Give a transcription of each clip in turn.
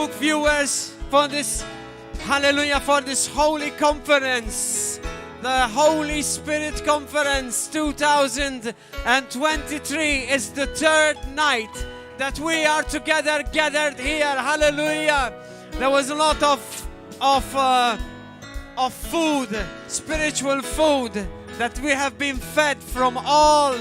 Facebook viewers for this, hallelujah, for this holy conference. The Holy Spirit Conference 2023 is the third night that we are together gathered here. Hallelujah. There was a lot of food, spiritual food that we have been fed from all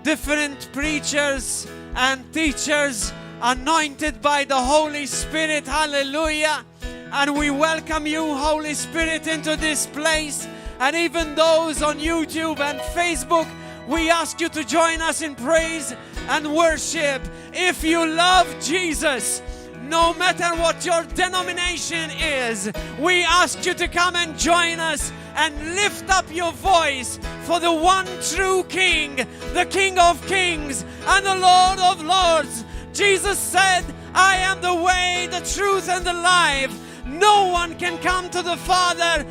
different preachers and teachers anointed by the Holy Spirit. Hallelujah. And we welcome you, Holy Spirit, into this place. And even those on YouTube and Facebook, we ask you to join us in praise and worship. If you love Jesus, no matter what your denomination is, we ask you to come and join us and lift up your voice for the one true King, the King of Kings and the Lord of Lords. Jesus said, I am the way, the truth, and the life. No one can come to the Father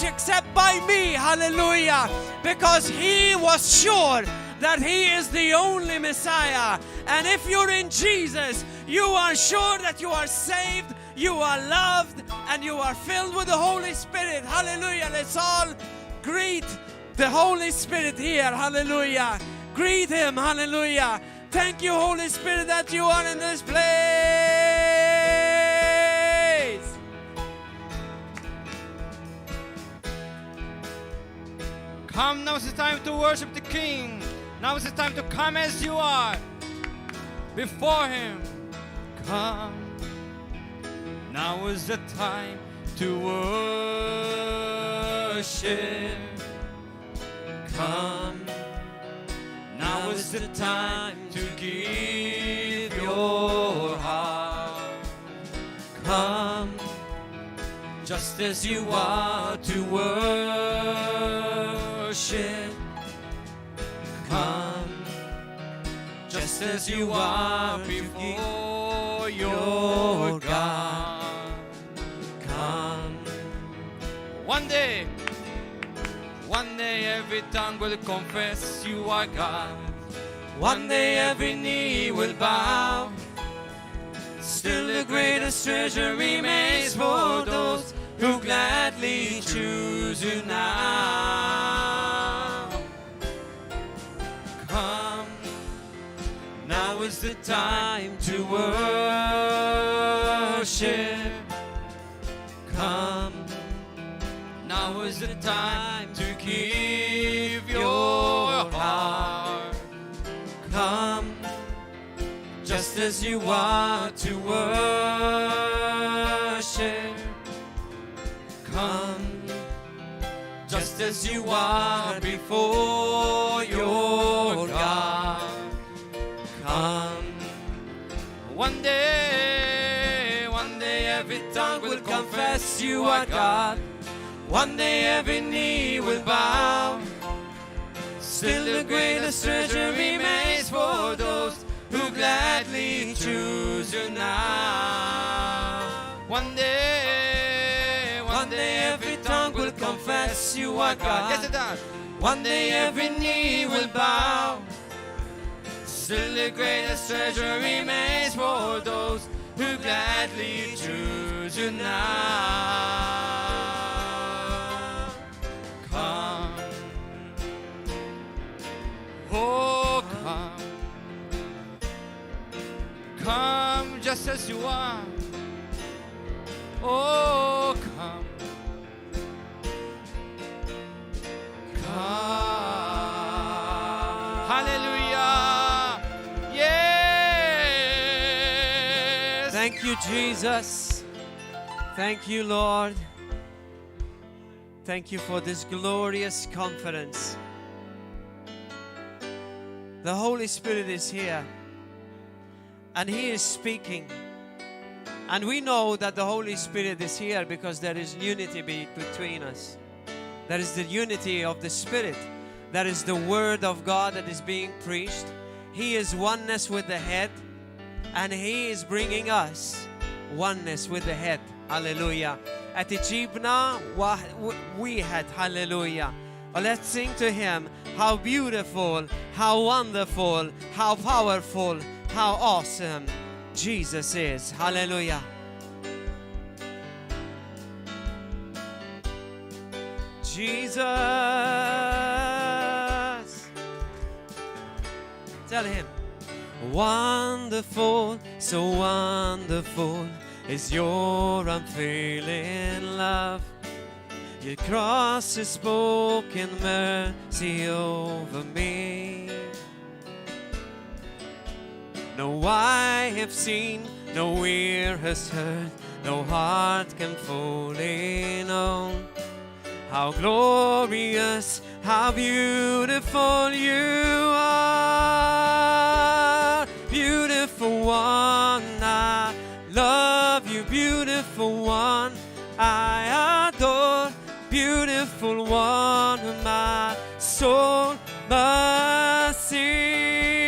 except by me. Hallelujah. Because he was sure that he is the only Messiah. And if you're in Jesus, you are sure that you are saved, you are loved, and you are filled with the Holy Spirit. Hallelujah. Let's all greet the Holy Spirit here. Hallelujah. Greet him. Hallelujah. Thank you, Holy Spirit, that you are in this place. Come, now is the time to worship the King. Now is the time to come as you are before him. Come, now is the time to worship. Come, now is the time to give your heart. Come, just as you are to worship. Come, just as you are before your God. Come. One day every tongue will confess you are God. One day every knee will bow. Still the greatest treasure remains for those who gladly choose you now. Come, now is the time to worship. Come, now is the time to give your heart. Come, just as you are to worship. Come, just as you are before your God. Come, one day every tongue will confess you are God. One day every knee will bow. Still the greatest treasure remains for those who gladly choose you now. One day every tongue will confess you are God. Yes, it does. One day every knee will bow. Still the greatest treasure remains for those who gladly choose you now. Come, oh come. Come just as you are. Oh, come. Come. Hallelujah. Yes. Thank you, Jesus. Thank you, Lord. Thank you for this glorious conference. The Holy Spirit is here. And he is speaking. And we know that the Holy Spirit is here because there is unity between us. There is the unity of the Spirit. There is the Word of God that is being preached. He is oneness with the head. And he is bringing us oneness with the head. Hallelujah. At Ijibna we had. Hallelujah. Let's sing to him. How beautiful, how wonderful, how powerful, how awesome Jesus is. Hallelujah. Jesus. Tell him. Wonderful, so wonderful is your unfailing love. Your cross has spoken mercy over me. No eye have seen, no ear has heard, no heart can fully know how glorious, how beautiful you are. Beautiful one, I love you. Beautiful one, I adore. Beautiful one, my soul must sing.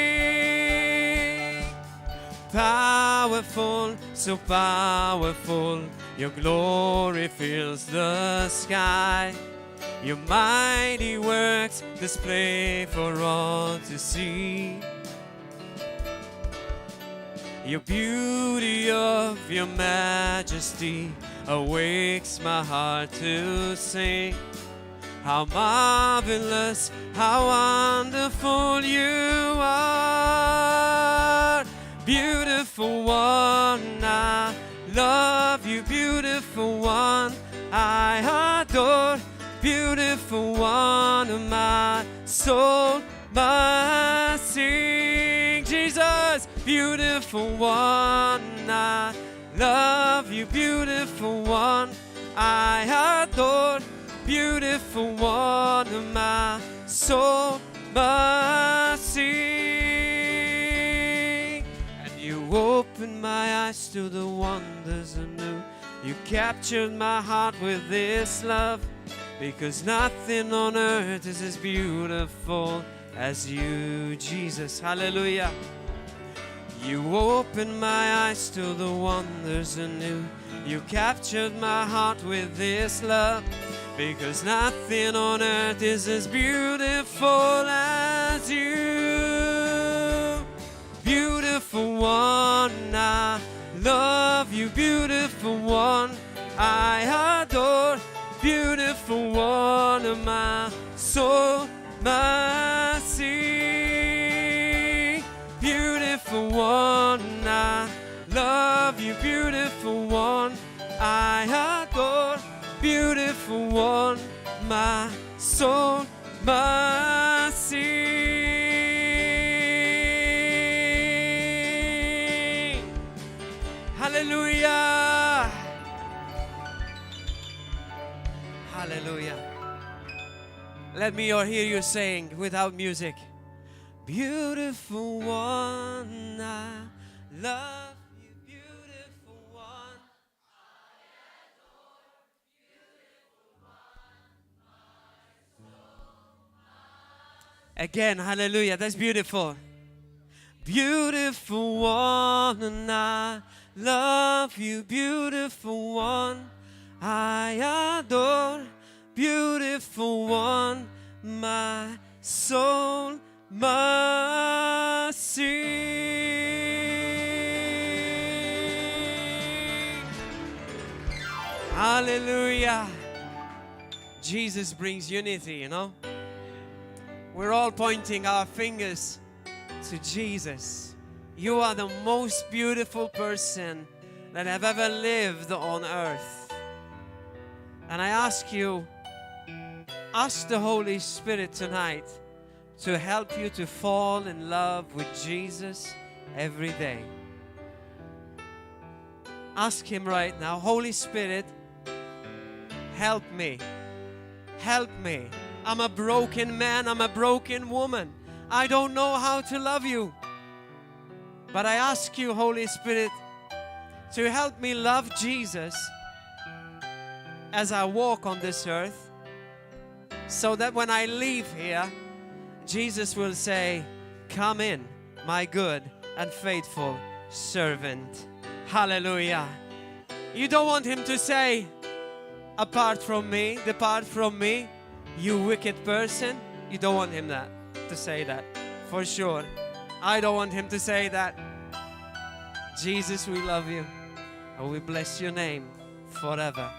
Powerful, so powerful, your glory fills the sky. Your mighty works display for all to see. Your beauty of your majesty awakes my heart to sing. How marvelous, how wonderful you are. Beautiful one, I love you. Beautiful one, I adore. Beautiful one, my soul must sing. Jesus, beautiful one, I love you. Beautiful one, I adore. Beautiful one, my soul must sing. And you opened my eyes to the wonders anew. You captured my heart with this love, because nothing on earth is as beautiful as you, Jesus. Hallelujah. You opened my eyes to the wonders anew. You captured my heart with this love, because nothing on earth is as beautiful as you. Beautiful one, I love you. Beautiful one, I adore. Beautiful one, my soul must sing. Beautiful one, I love you. Beautiful one, I adore. Beautiful one, my soul must sing. Hallelujah. Hallelujah. Let me hear you saying without music. Beautiful one, I love you. Beautiful one, I adore. Beautiful one, my soul. Again, hallelujah. That's beautiful. Beautiful one, I love you. Beautiful one, I adore. Beautiful one, my soul must sing. Hallelujah. Jesus brings unity, you know. We're all pointing our fingers to Jesus. You are the most beautiful person that have ever lived on earth. And I ask you, ask the Holy Spirit tonight to help you to fall in love with Jesus every day. Ask Him right now, Holy Spirit, help me. Help me. I'm a broken man. I'm a broken woman. I don't know how to love you. But I ask you, Holy Spirit, to help me love Jesus as I walk on this earth, so that when I leave here, Jesus will say, come in, my good and faithful servant. Hallelujah. You don't want Him to say, apart from me, depart from me, you wicked person. You don't want Him to say that, for sure. I don't want Him to say that. Jesus, we love you and we bless your name forever.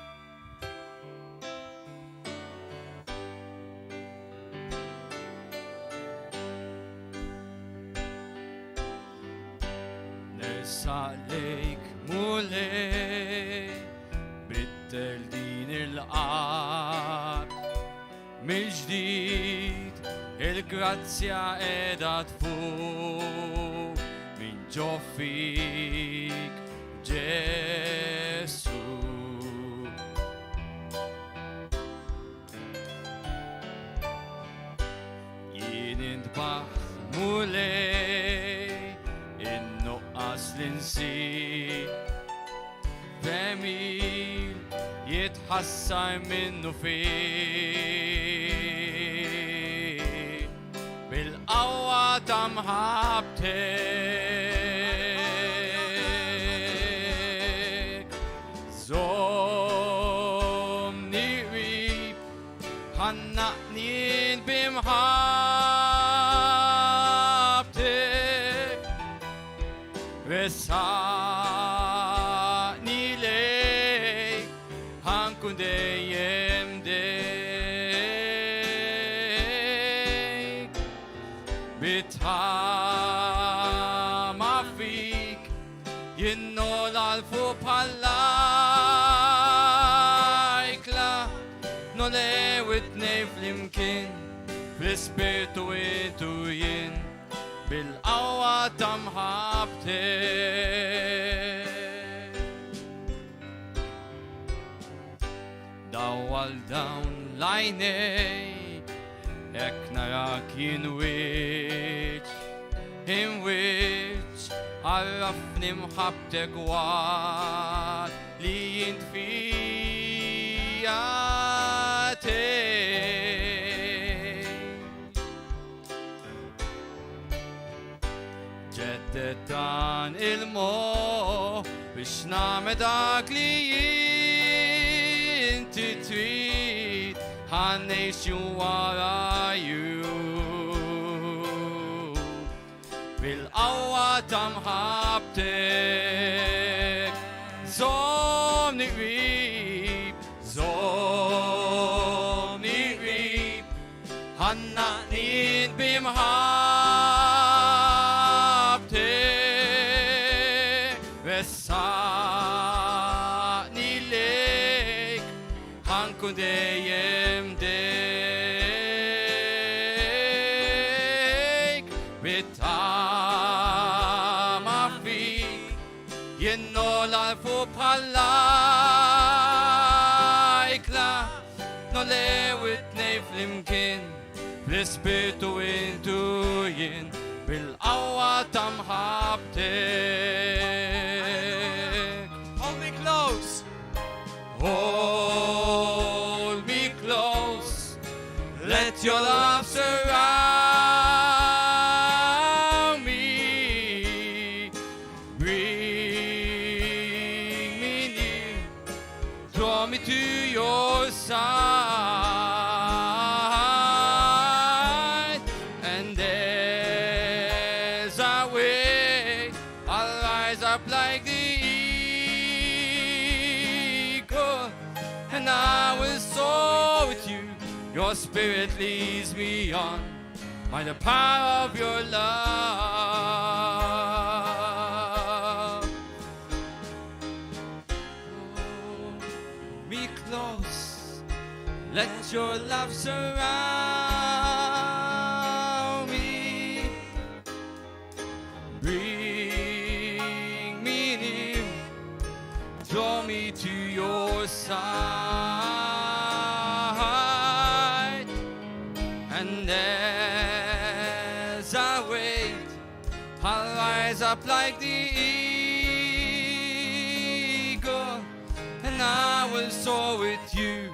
grazia ed at fu min Jofik Jesu. Yinindbach mulei inno aslin si Vemil يتحسر منه فيه بالقوة تمهبتك زومني ريب هنقني بمحبتك رساني ليك هنكون دايم ديك بتهامع فيك ينول الفو بحلايك لا نولي وتنيف يمكن بسبيرتو ويتوين بالقوة تمحبتك Dawal down line ek narak in which arafni mhabtek wat liyint fiyate jettetan ilmo bish namedak liyint tweet hanation what are you بالقوة تمحبتك زومني ريب هنقنين بمحبتك رساني ليك هنكون دايم ديك بتعمى فيك ينول الفو بحلايك لا نولي وتنيف يمكن بلسبيتو انتوين بالقوة تمحبتك Hold me close. Hold me close. Let your love surround me. Bring me near. Draw me to your side. And as I wait, I'll rise up like the eagle. And I will soar with you. Your spirit leads me on by the power of your love. Hold me close. Let your love surround me. Bring me near. Draw me to your side. And as I wait, I'll rise up like the eagle. And I will soar with you.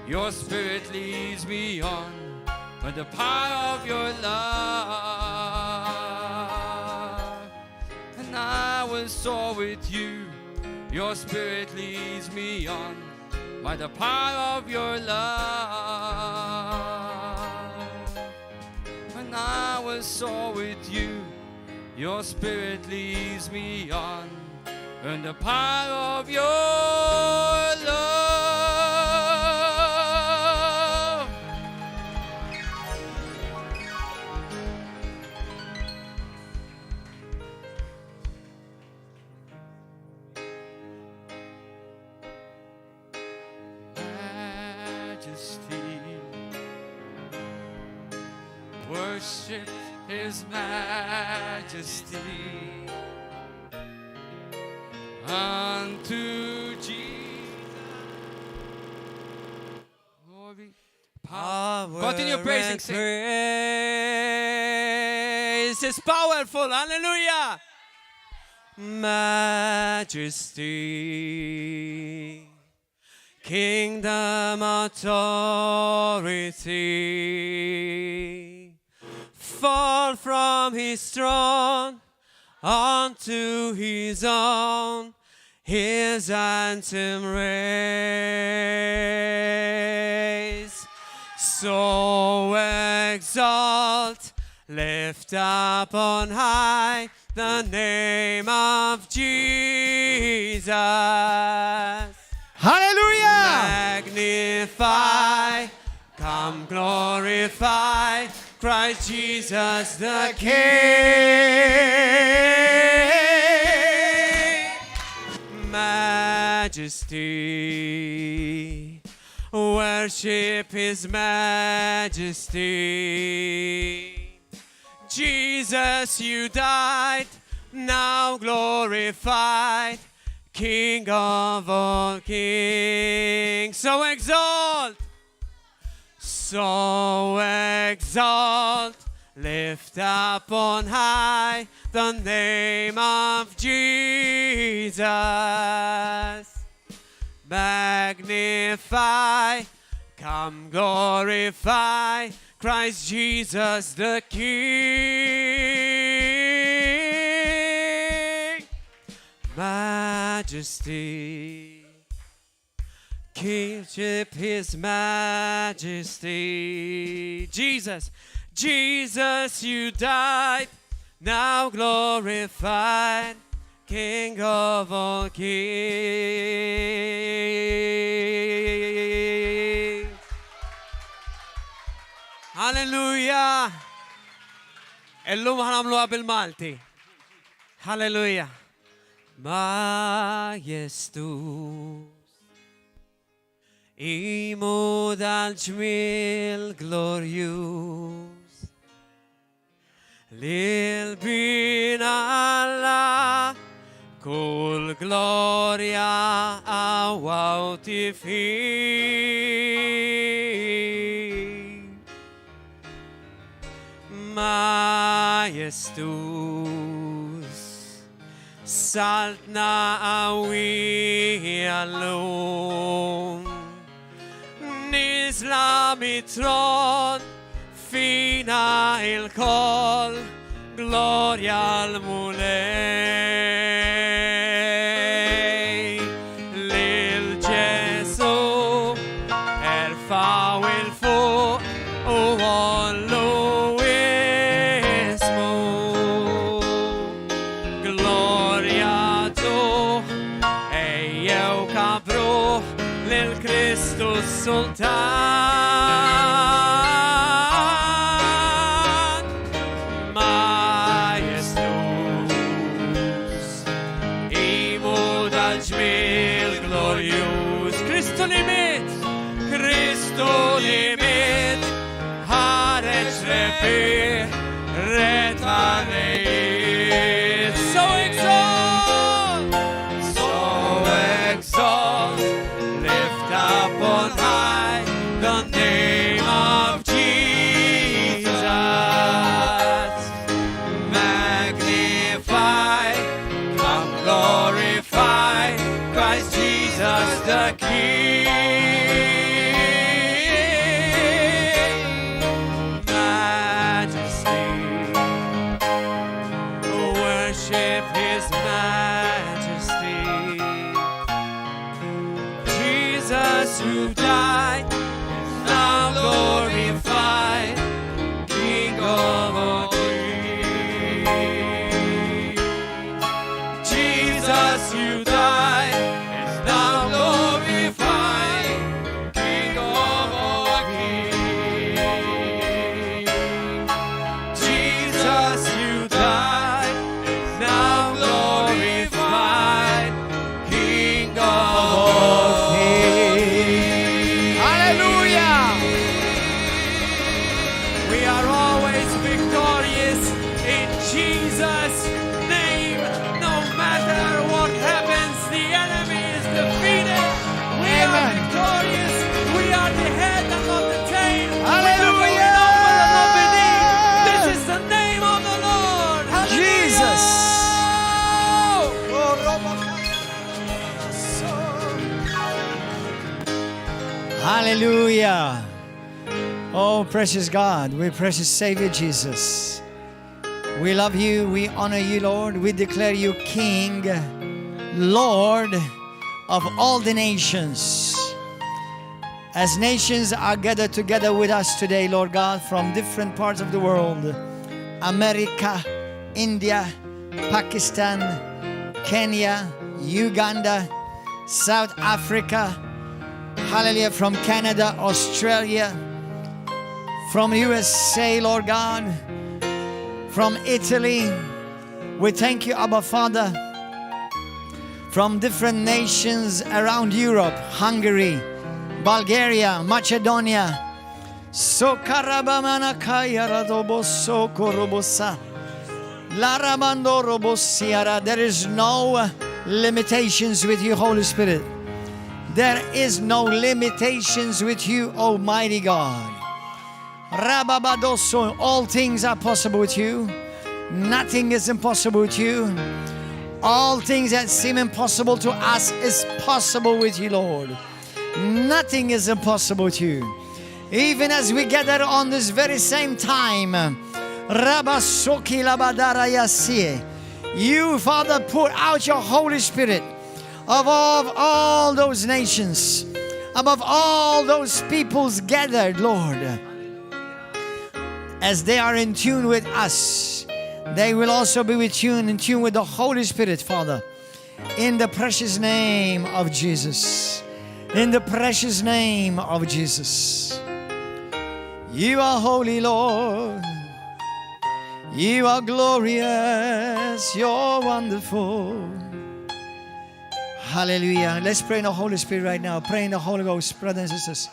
Your spirit leads me on by the power of your love. And I will soar with you. Your spirit leads me on by the power of your love. And I will soar with you. Your spirit leads me on in the power of your love. Majesty, worship His majesty. Unto Jesus. Glory. Power Continue praising. and Sing. praise is powerful. Hallelujah. Majesty, kingdom, authority, fall from His throne unto His own, His anthem raise. So exalt, lift up on high the name of Jesus. Hallelujah! Magnify, come glorify Christ Jesus the King. Majesty, worship His majesty. Jesus, you died, now glorified, King of all kings. So exalt, lift up on high the name of Jesus. Magnify, come glorify Christ Jesus the King. Majesty, kingship His majesty. Jesus, Jesus, you died, now glorified, King of all kings. Hallelujah. Illum ħanamluha bil-Malti. Hallelujah. Majestus, imod al-ġmiel glorius, lil bin Allah, kull gloria awauti fi. Majestus, saltna awi allum, nizla mitron, fina il-kol, gloria al-mulej, lil Ġesu, erfaw il-fuq, u għollu ismu, gloria tu, ejjew kabru, lil Kristus Sultan. Majestus, imod al-ġmiel glorius, Kristu limit, ħareġ rebi, retanejt. So exalt, lift up on high the name of Jesus. Magnify, come glorify Christ Jesus the King. Majesty, worship His majesty. Jesus who died is now glorified, King of all kings. Jesus who died is now glorified, King of all kings. Jesus who died is now glorified, King of all kings. Hallelujah! Hallelujah. Oh, precious God, we precious Savior Jesus. We love you, we honor you, Lord. We declare you King, Lord of all the nations. As nations are gathered together with us today, Lord God, from different parts of the world, America, India, Pakistan, Kenya, Uganda, South Africa, hallelujah, from Canada, Australia, from USA, Lord God, from Italy. We thank you, Abba Father, from different nations around Europe, Hungary, Bulgaria, Macedonia. There is no limitations with you, Holy Spirit. There is no limitations with you, Almighty God. Rababadoso, all things are possible with you. Nothing is impossible with you. All things that seem impossible to us is possible with you, Lord. Nothing is impossible with you. Even as we gather on this very same time, you, Father, pour out your Holy Spirit above all those nations, above all those peoples gathered, Lord. As they are in tune with us, they will also be in tune with the Holy Spirit, Father. In the precious name of Jesus. In the precious name of Jesus. You are holy, Lord. You are glorious. You're wonderful. Hallelujah. Let's pray in the Holy Spirit right now. Pray in the Holy Ghost, brothers and sisters.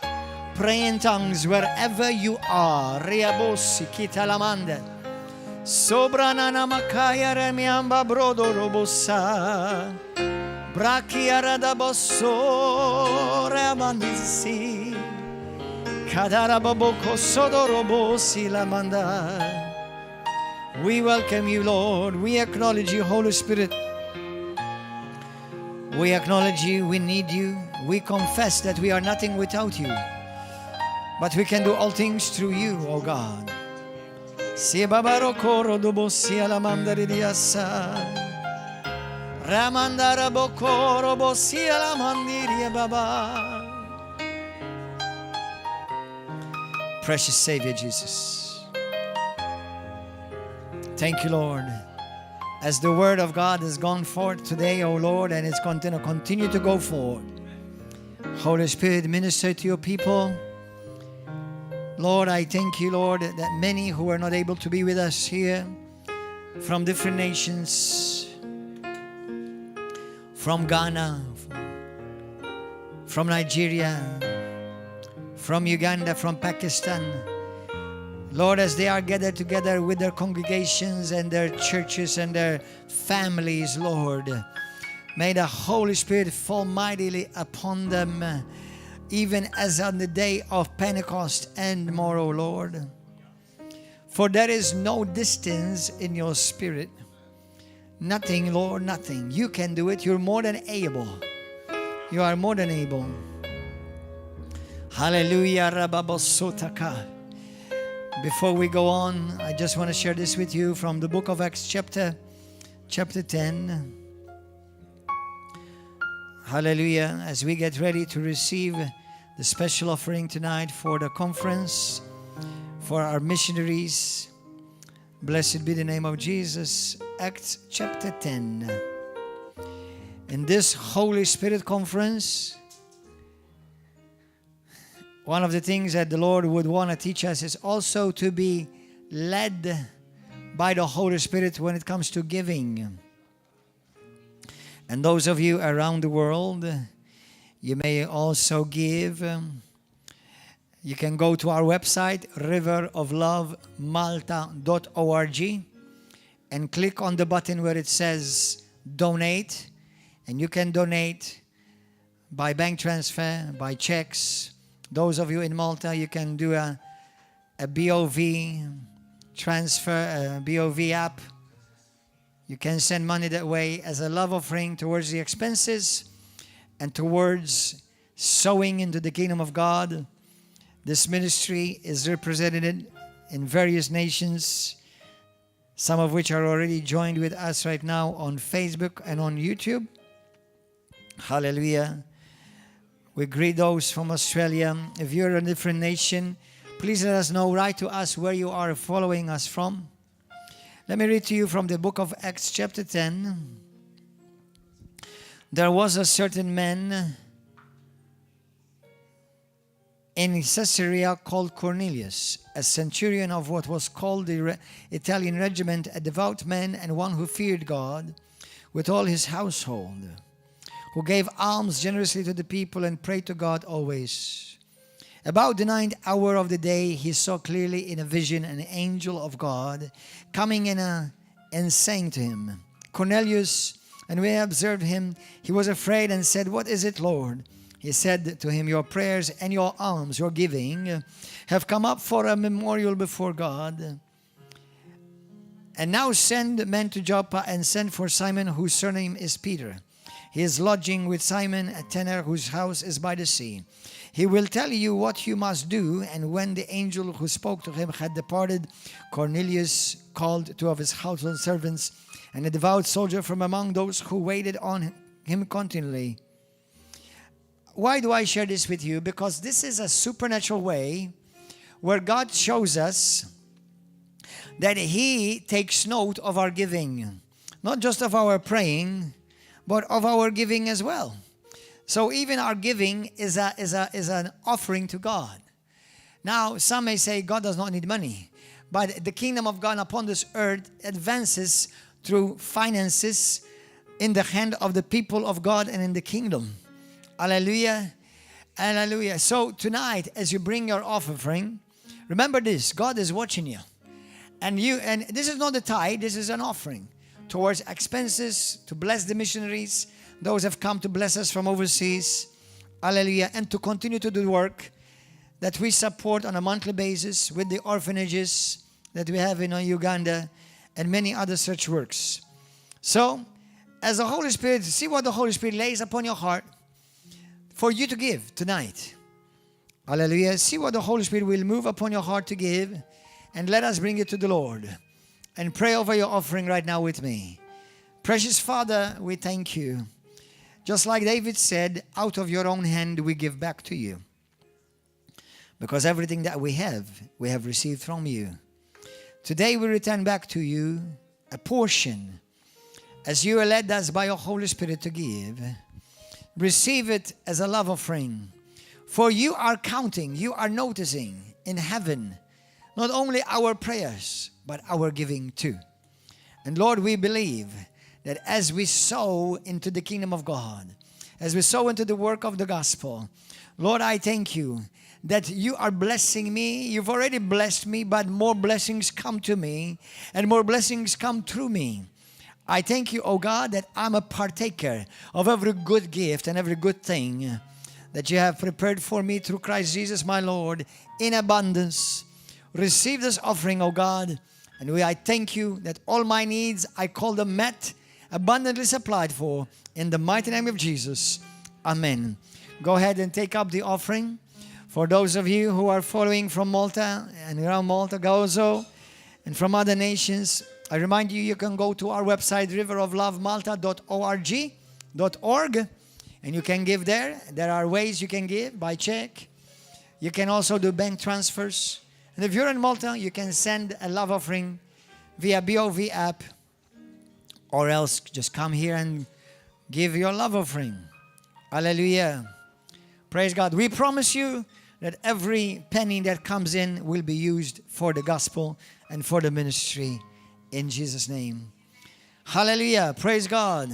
Pray in tongues wherever you are. Riabosi kitalamande. Sobranana makaya remiamba brodo robosa. Brachiarada bosso reamandisi. Kadarababoko sodorobosi lamanda. We welcome you, Lord. We acknowledge you, Holy Spirit. We acknowledge you. We need you. We confess that we are nothing without you. But we can do all things through you, O God. Si babaro coro dobosi alamandari diasa. Ramandara bokoro bosi alamandiri baba. Precious Savior Jesus. Thank you, Lord. As the word of God has gone forth today, O Lord, and it's going to continue to go forward. Holy Spirit, minister to your people. Lord, I thank you, Lord, that many who are not able to be with us here from different nations, from Ghana, from Nigeria, from Uganda, from Pakistan, Lord, as they are gathered together with their congregations and their churches and their families, Lord, may the Holy Spirit fall mightily upon them, even as on the day of Pentecost and more, O Lord. For there is no distance in your spirit. Nothing, Lord, nothing. You can do it. You're more than able. You are more than able. Hallelujah. Rababosotaka. Before we go on, I just want to share this with you from the book of Acts chapter 10. Hallelujah. As we get ready to receive the special offering tonight for the conference, for our missionaries. Blessed be the name of Jesus. Acts chapter 10. In this Holy Spirit conference, one of the things that the Lord would want to teach us is also to be led by the Holy Spirit when it comes to giving. And those of you around the world, you may also give. You can go to our website, riveroflovemalta.org, and click on the button where it says donate. And you can donate by bank transfer, by checks. Those of you in Malta, you can do a BOV transfer, a BOV app. You can send money that way as a love offering towards the expenses and towards sowing into the kingdom of God. This ministry is represented in various nations, some of which are already joined with us right now on Facebook and on YouTube. Hallelujah. We greet those from Australia. If you're in a different nation, please let us know. Write to us where you are following us from. Let me read to you from the book of Acts chapter 10. There was a certain man in Caesarea called Cornelius, a centurion of what was called the Italian regiment, a devout man and one who feared God with all his household, who gave alms generously to the people and prayed to God always. About the 9th hour of the day, he saw clearly in a vision an angel of God coming in and saying to him, Cornelius. And when he observed him, he was afraid and said, What is it, Lord? He said to him, Your prayers and your alms, your giving, have come up for a memorial before God. And now send men to Joppa and send for Simon, whose surname is Peter. He is lodging with Simon, a tanner, whose house is by the sea. He will tell you what you must do. And when the angel who spoke to him had departed, Cornelius called 2 of his household servants and a devout soldier from among those who waited on him continually. Why do I share this with you? Because this is a supernatural way where God shows us that He takes note of our giving. Not just of our praying, but of our giving as well. So even our giving is an offering to God. Now, some may say God does not need money. But the kingdom of God upon this earth advances through finances in the hand of the people of God and in the kingdom. Hallelujah. Hallelujah. So tonight, as you bring your offering, remember this, God is watching you. And this is not a tithe, this is an offering towards expenses, to bless the missionaries, those have come to bless us from overseas. Hallelujah. And to continue to do the work that we support on a monthly basis with the orphanages that we have in Uganda and many other such works. So, as the Holy Spirit, see what the Holy Spirit lays upon your heart for you to give tonight. Hallelujah. See what the Holy Spirit will move upon your heart to give, and let us bring it to the Lord. And pray over your offering right now with me. Precious Father, we thank you. Just like David said, out of your own hand we give back to you. Because everything that we have received from you. Today we return back to you a portion as you led us by your Holy Spirit to give. Receive it as a love offering. For you are counting, you are noticing in heaven not only our prayers, but our giving too. And Lord, we believe that as we sow into the kingdom of God, as we sow into the work of the gospel, Lord, I thank you that you are blessing me. You've already blessed me, but more blessings come to me and more blessings come through me. I thank you, oh God, that I'm a partaker of every good gift and every good thing that you have prepared for me through Christ Jesus, my Lord, in abundance. Receive this offering, oh God, and I thank you that all my needs, I call them met, abundantly supplied for, in the mighty name of Jesus. Amen. Go ahead and take up the offering. For those of you who are following from Malta and around Malta, Gozo, and from other nations, I remind you, you can go to our website, riveroflovemalta.org, and you can give there. There are ways you can give by check. You can also do bank transfers. And if you're in Malta, you can send a love offering via BOV app, or else just come here and give your love offering. Hallelujah. Praise God. We promise you that every penny that comes in will be used for the gospel and for the ministry in Jesus' name. Hallelujah. Praise God.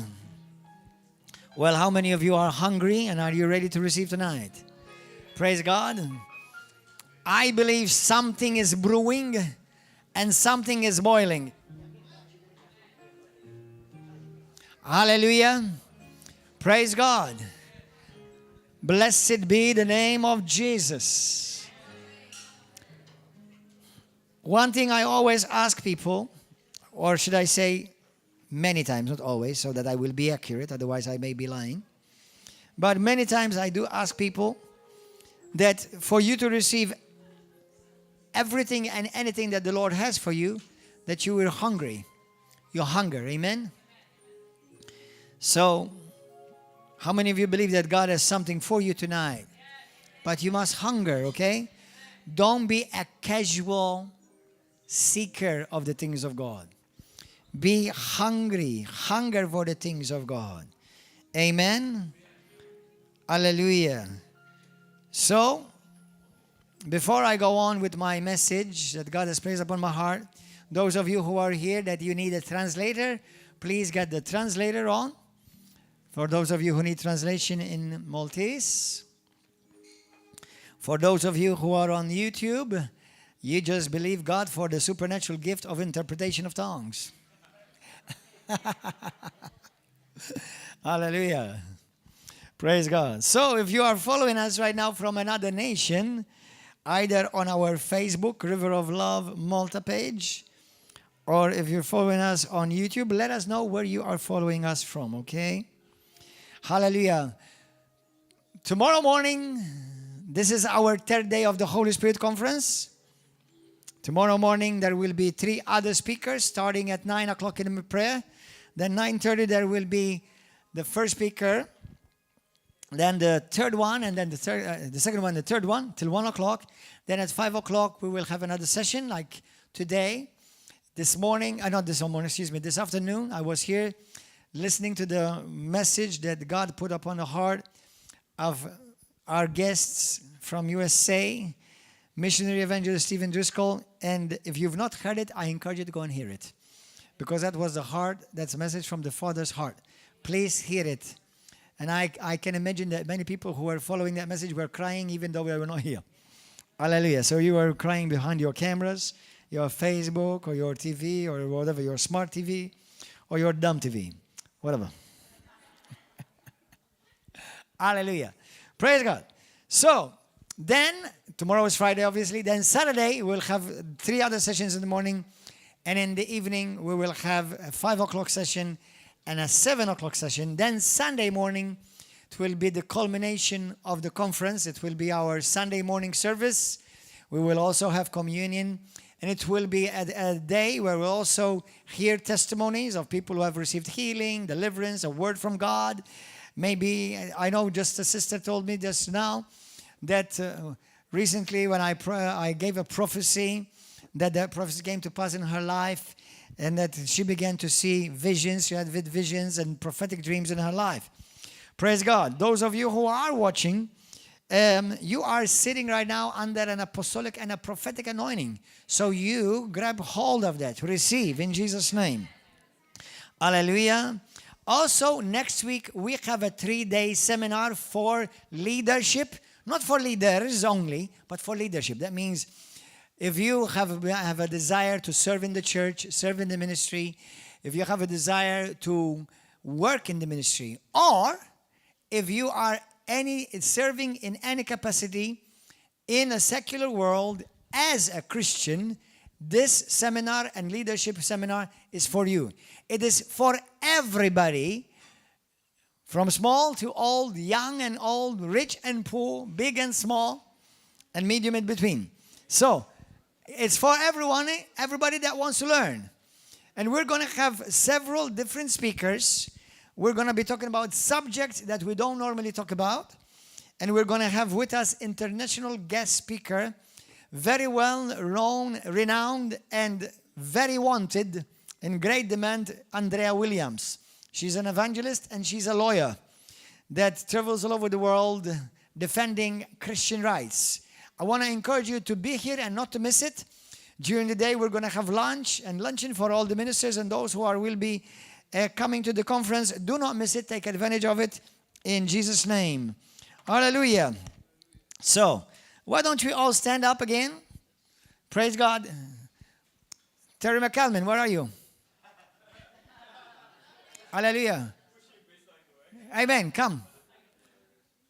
Well, how many of you are hungry and are you ready to receive tonight? Praise God. I believe something is brewing and something is boiling. Hallelujah. Praise God. Blessed be the name of Jesus. One thing I always ask people, or should I say many times, not always, so that I will be accurate, otherwise I may be lying. But many times I do ask people that for you to receive everything and anything that the Lord has for you, that you are hungry. Your hunger, amen? So, how many of you believe that God has something for you tonight? But you must hunger, okay? Don't be a casual seeker of the things of God. Be hungry. Hunger for the things of God. Amen? Hallelujah. So, before I go on with my message that God has placed upon my heart, those of you who are here that you need a translator, please get the translator on. For those of you who need translation in Maltese. For those of you who are on YouTube, you just believe God for the supernatural gift of interpretation of tongues. Hallelujah. Praise God. So if you are following us right now from another nation, either on our Facebook, River of Love Malta page, or if you're following us on YouTube, let us know where you are following us from, okay? Hallelujah. Tomorrow morning, this is our third day of the Holy Spirit Conference. Tomorrow morning, there will be 3 other speakers starting at 9 o'clock in the prayer. Then 9:30, there will be the first speaker. Then the third one, and then the second one, the third one, till 1 o'clock. Then at 5 o'clock, we will have another session like today. This afternoon, I was here listening to the message that God put upon the heart of our guests from USA, missionary evangelist Stephen Driscoll. And if you've not heard it, I encourage you to go and hear it. Because that was the heart, that's a message from the Father's heart. Please hear it. And I can imagine that many people who were following that message were crying even though we were not here. Hallelujah. So you were crying behind your cameras, your Facebook or your TV or whatever, your smart TV or your dumb TV, whatever. Hallelujah. Praise God. So then, tomorrow is Friday obviously, then Saturday we'll have 3 other sessions in the morning, and in the evening we will have a 5 o'clock session and a 7 o'clock session. Then Sunday morning, it will be the culmination of the conference. It will be our Sunday morning service. We will also have communion. And it will be a day where we'll also hear testimonies of people who have received healing, deliverance, a word from God. Maybe, I know just a sister told me just now that recently when I gave a prophecy, that prophecy came to pass in her life, and that she began to see visions. She had visions and prophetic dreams in her life. Praise God. Those of you who are watching, you are sitting right now under an apostolic and a prophetic anointing. So you grab hold of that. Receive in Jesus' name. Hallelujah. Also, next week, we have a 3-day seminar for leadership. Not for leaders only, but for leadership. That means if you have a desire to serve in the church, serve in the ministry, if you have a desire to work in the ministry, or if you are serving in any capacity in a secular world as a Christian, this seminar and leadership seminar is for you. It is for everybody, from small to old, young and old, rich and poor, big and small, and medium in between. So, it's for everyone, everybody that wants to learn. And we're going to have several different speakers. We're going to be talking about subjects that we don't normally talk about. And we're going to have with us international guest speaker, very well known, renowned, and very wanted, in great demand, Andrea Williams. She's an evangelist and she's a lawyer that travels all over the world defending Christian rights. I want to encourage you to be here and not to miss it. During the day, we're going to have lunch and luncheon for all the ministers and those who will be coming to the conference. Do not miss it. Take advantage of it in Jesus' name. Hallelujah. So, why don't we all stand up again? Praise God. Terry McCalman, where are you? Hallelujah. Amen. Come.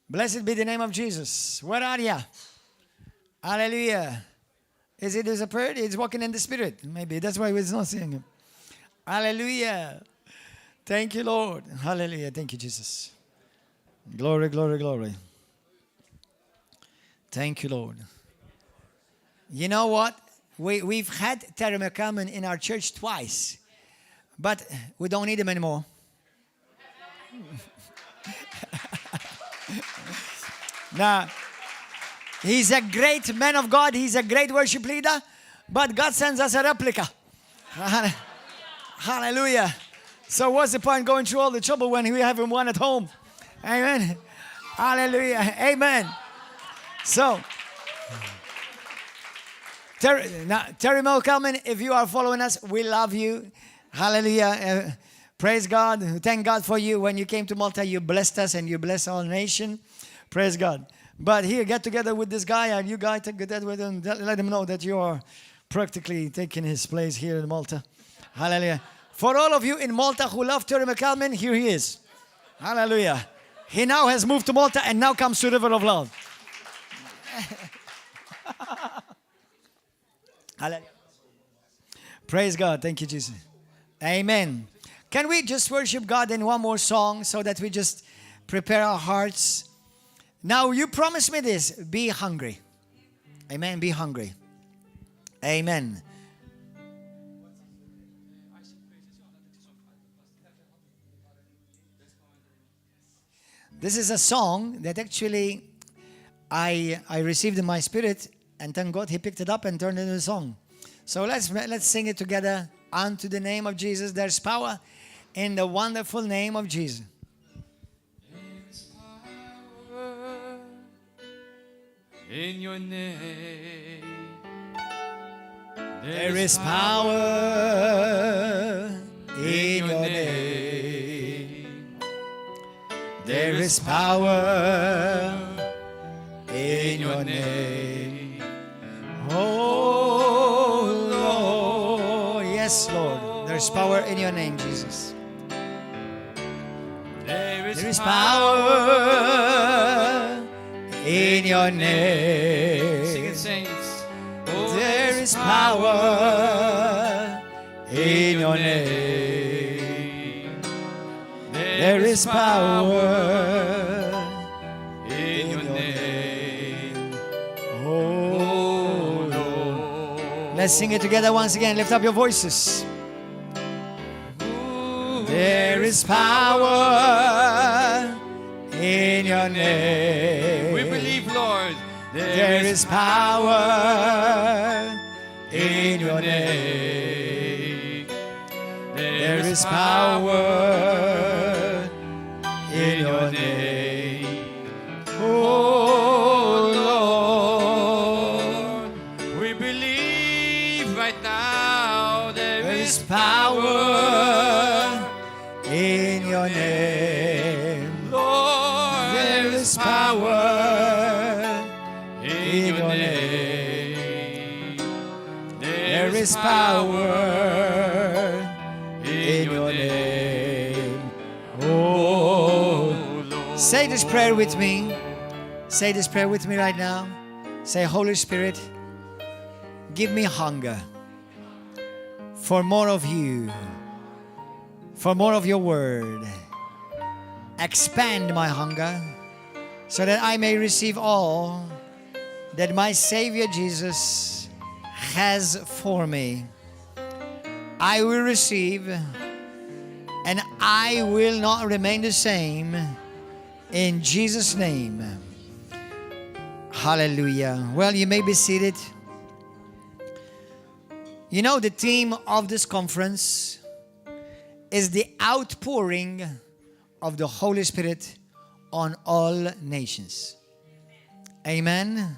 Blessed be the name of Jesus. Where are you? Hallelujah. Is it disappeared? It's walking in the Spirit. Maybe that's why it's not seeing him. Hallelujah. Thank you, Lord. Hallelujah. Thank you, Jesus. Glory, glory, glory. Thank you, Lord. You know what? We've had Terry McCalman in our church twice, but we don't need him anymore. Now, he's a great man of God. He's a great worship leader, but God sends us a replica. Hallelujah. So what's the point going through all the trouble when we have him one at home? Amen. Hallelujah. Amen. So, Terry Mulcaman, if you are following us, we love you. Hallelujah. Praise God. Thank God for you. When you came to Malta, you blessed us and you blessed our nation. Praise God. But here, get together with this guy, and you guys get together with him. Let him know that you are practically taking his place here in Malta. Hallelujah. For all of you in Malta who love Terry McCalman, here he is. Hallelujah. He now has moved to Malta and now comes to River of Love. Hallelujah. Praise God. Thank you, Jesus. Amen. Can we just worship God in one more song so that we just prepare our hearts? Now, you promised me this. Be hungry. Amen. Be hungry. Amen. This is a song that actually I received in my spirit, and thank God He picked it up and turned it into a song. So let's sing it together. Unto the name of Jesus, there's power in the wonderful name of Jesus. There's power in your name. There is power in your name. There is power in your name. Oh Lord, yes Lord, there is power in your name, Jesus. There There is power in your name. Sing it, saints. Oh, There is power in your name. There is power in your name. Oh Lord. Let's sing it together once again. Lift up your voices. There is power in your name. We believe, Lord. There is power in your name. There is power in your name. Oh Lord, We believe right now there there is is power in your name. Lord, There is power in your name. There is power in your name. Oh, Lord. say this prayer with me. Say this prayer with me right now. Say, Holy Spirit, give me hunger for more of you, for more of your word. Expand my hunger so that I may receive all that my Savior Jesus has for me. I will receive and I will not remain the same, in Jesus' name. Hallelujah. Well, you may be seated. You know, the theme of this conference is the outpouring of the Holy Spirit on all nations. Amen.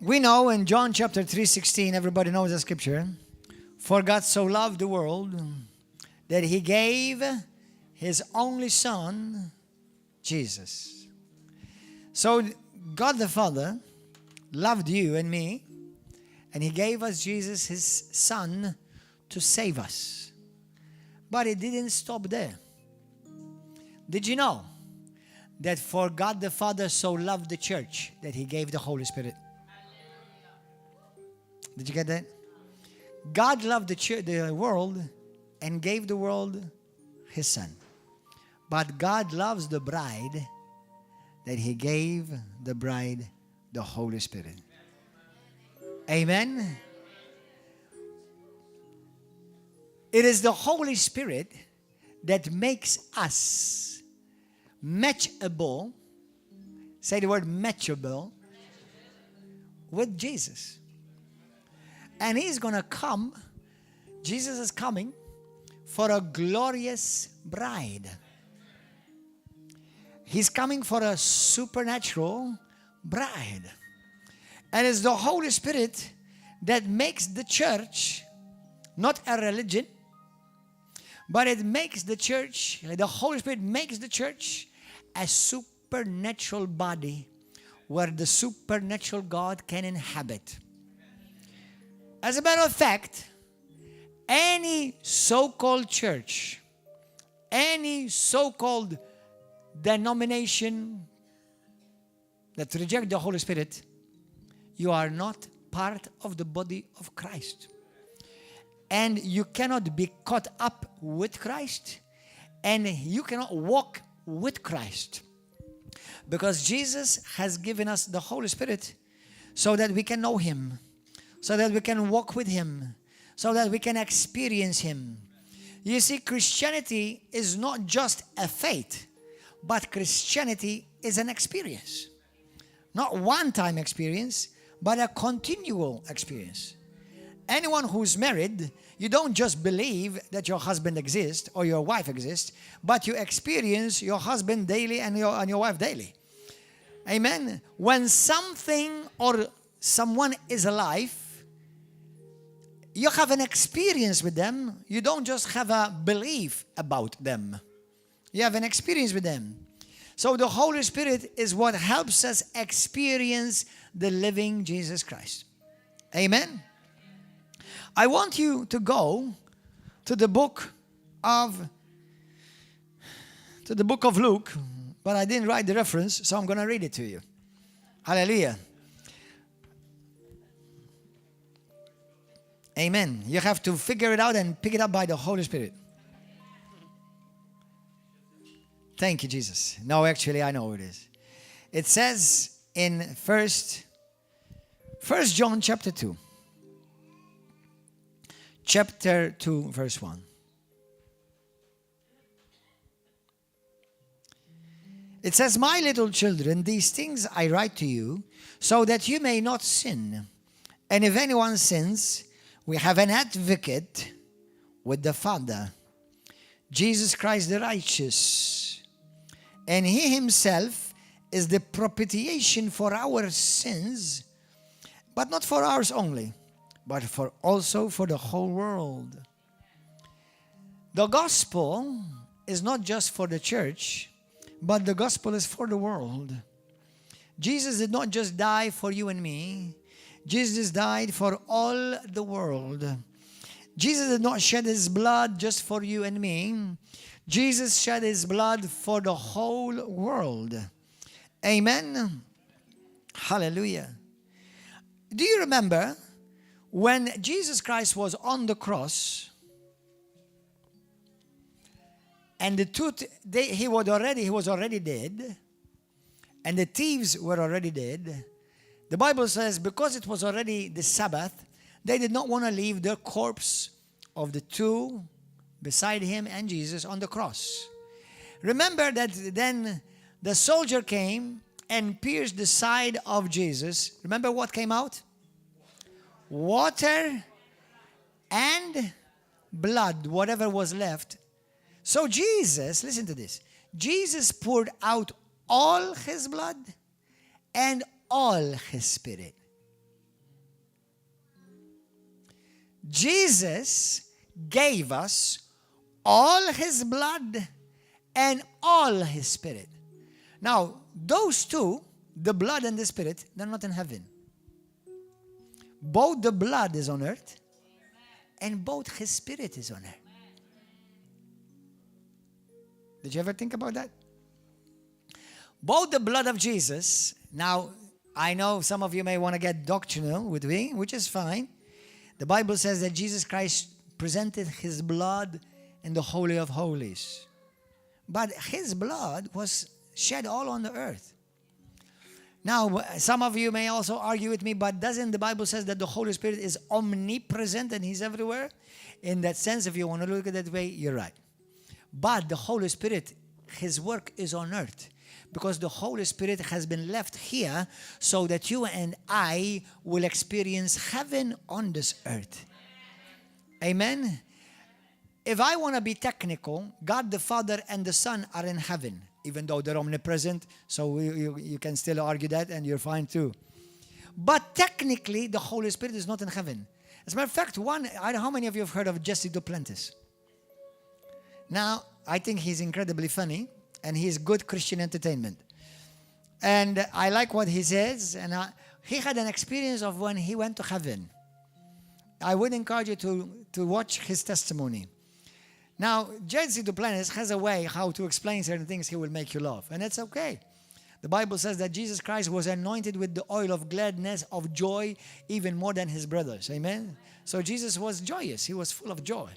We know in John chapter 3:16, everybody knows the scripture. For God so loved the world that He gave His only Son, Jesus. So God the Father loved you and me, and He gave us Jesus, His Son, to save us. But it didn't stop there. Did you know that for God the Father so loved the church that He gave the Holy Spirit? Did you get that? God loved the world and gave the world His Son. But God loves the bride that He gave the bride the Holy Spirit. Amen. It is the Holy Spirit that makes us matchable. Say the word matchable with Jesus. And He's going to come. Jesus is coming for a glorious bride. He's coming for a supernatural bride. And it's the Holy Spirit that makes the church not a religion, but it makes the church, the Holy Spirit makes the church a supernatural body where the supernatural God can inhabit. As a matter of fact, any so-called church, any so-called denomination that reject the Holy Spirit, you are not part of the body of Christ. And you cannot be caught up with Christ, and you cannot walk with Christ. Because Jesus has given us the Holy Spirit so that we can know Him, so that we can walk with Him, so that we can experience Him. You see, Christianity is not just a faith, but Christianity is an experience. Not one-time experience, but a continual experience. Anyone who's married, you don't just believe that your husband exists or your wife exists, but you experience your husband daily and your wife daily. Amen. When something or someone is alive, you have an experience with them. You don't just have a belief about them. You have an experience with them. So the Holy Spirit is what helps us experience the living Jesus Christ. Amen. I want you to go to the book of Luke, but I didn't write the reference, so I'm going to read it to you. Hallelujah. Amen. You have to figure it out and pick it up by the Holy Spirit. Thank you, Jesus. No, actually, I know what it is. It says in First John chapter 2. Chapter 2, verse 1. It says, "My little children, these things I write to you, so that you may not sin. And if anyone sins, we have an advocate with the Father, Jesus Christ the righteous. And He Himself is the propitiation for our sins, but not for ours only, but also for the whole world." The gospel is not just for the church, but the gospel is for the world. Jesus did not just die for you and me. Jesus died for all the world. Jesus did not shed His blood just for you and me. Jesus shed His blood for the whole world. Amen. Hallelujah. Do you remember when Jesus Christ was on the cross and he was already dead, and the thieves were already dead? The Bible says because it was already the Sabbath, they did not want to leave the corpse of the two beside Him and Jesus on the cross. Remember that then the soldier came and pierced the side of Jesus. Remember what came out? Water and blood, whatever was left. So Jesus, listen to this. Jesus poured out all His blood and all His Spirit. Jesus gave us all His blood and all His Spirit. Now, those two, the blood and the Spirit, they're not in heaven. Both the blood is on earth and both His Spirit is on earth. Did you ever think about that? Both the blood of Jesus. Now, I know some of you may want to get doctrinal with me, which is fine. The Bible says that Jesus Christ presented His blood in the Holy of Holies. But his blood was shed all on the earth. Now, some of you may also argue with me, but doesn't the Bible says that the Holy Spirit is omnipresent and He's everywhere? In that sense, if you want to look at it that way, you're right. But the Holy Spirit, His work is on earth. Because the Holy Spirit has been left here so that you and I will experience heaven on this earth. Amen? If I want to be technical, God the Father and the Son are in heaven, even though they're omnipresent, so you can still argue that and you're fine too. But technically, the Holy Spirit is not in heaven. As a matter of fact, how many of you have heard of Jesse Duplantis? Now, I think he's incredibly funny and he's good Christian entertainment. And I like what he says, and he had an experience of when he went to heaven. I would encourage you to watch his testimony. Now, Jesse Duplantis has a way how to explain certain things. He will make you laugh, and it's okay. The Bible says that Jesus Christ was anointed with the oil of gladness, of joy, even more than his brothers. Amen? So Jesus was joyous. He was full of joy.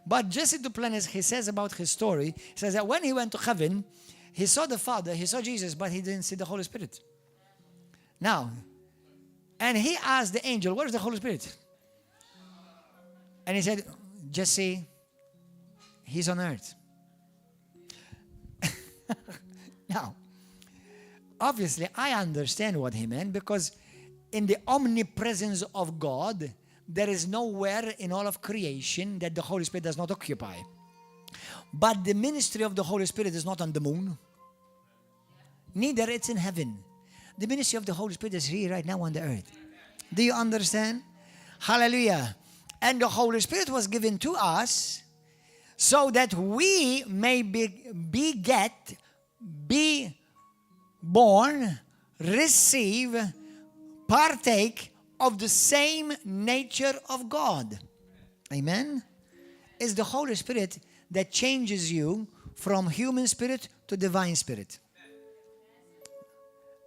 But Jesse Duplantis, he says about his story, he says that when he went to heaven, he saw the Father, he saw Jesus, but he didn't see the Holy Spirit. Now, and he asked the angel, where's the Holy Spirit? And he said, Jesse, He's on earth. Now, obviously, I understand what he meant, because in the omnipresence of God, there is nowhere in all of creation that the Holy Spirit does not occupy. But the ministry of the Holy Spirit is not on the moon. Neither it's in heaven. The ministry of the Holy Spirit is here right now on the earth. Do you understand? Hallelujah. And the Holy Spirit was given to us so that we may be born, receive, partake of the same nature of God. Amen? It's the Holy Spirit that changes you from human spirit to divine spirit.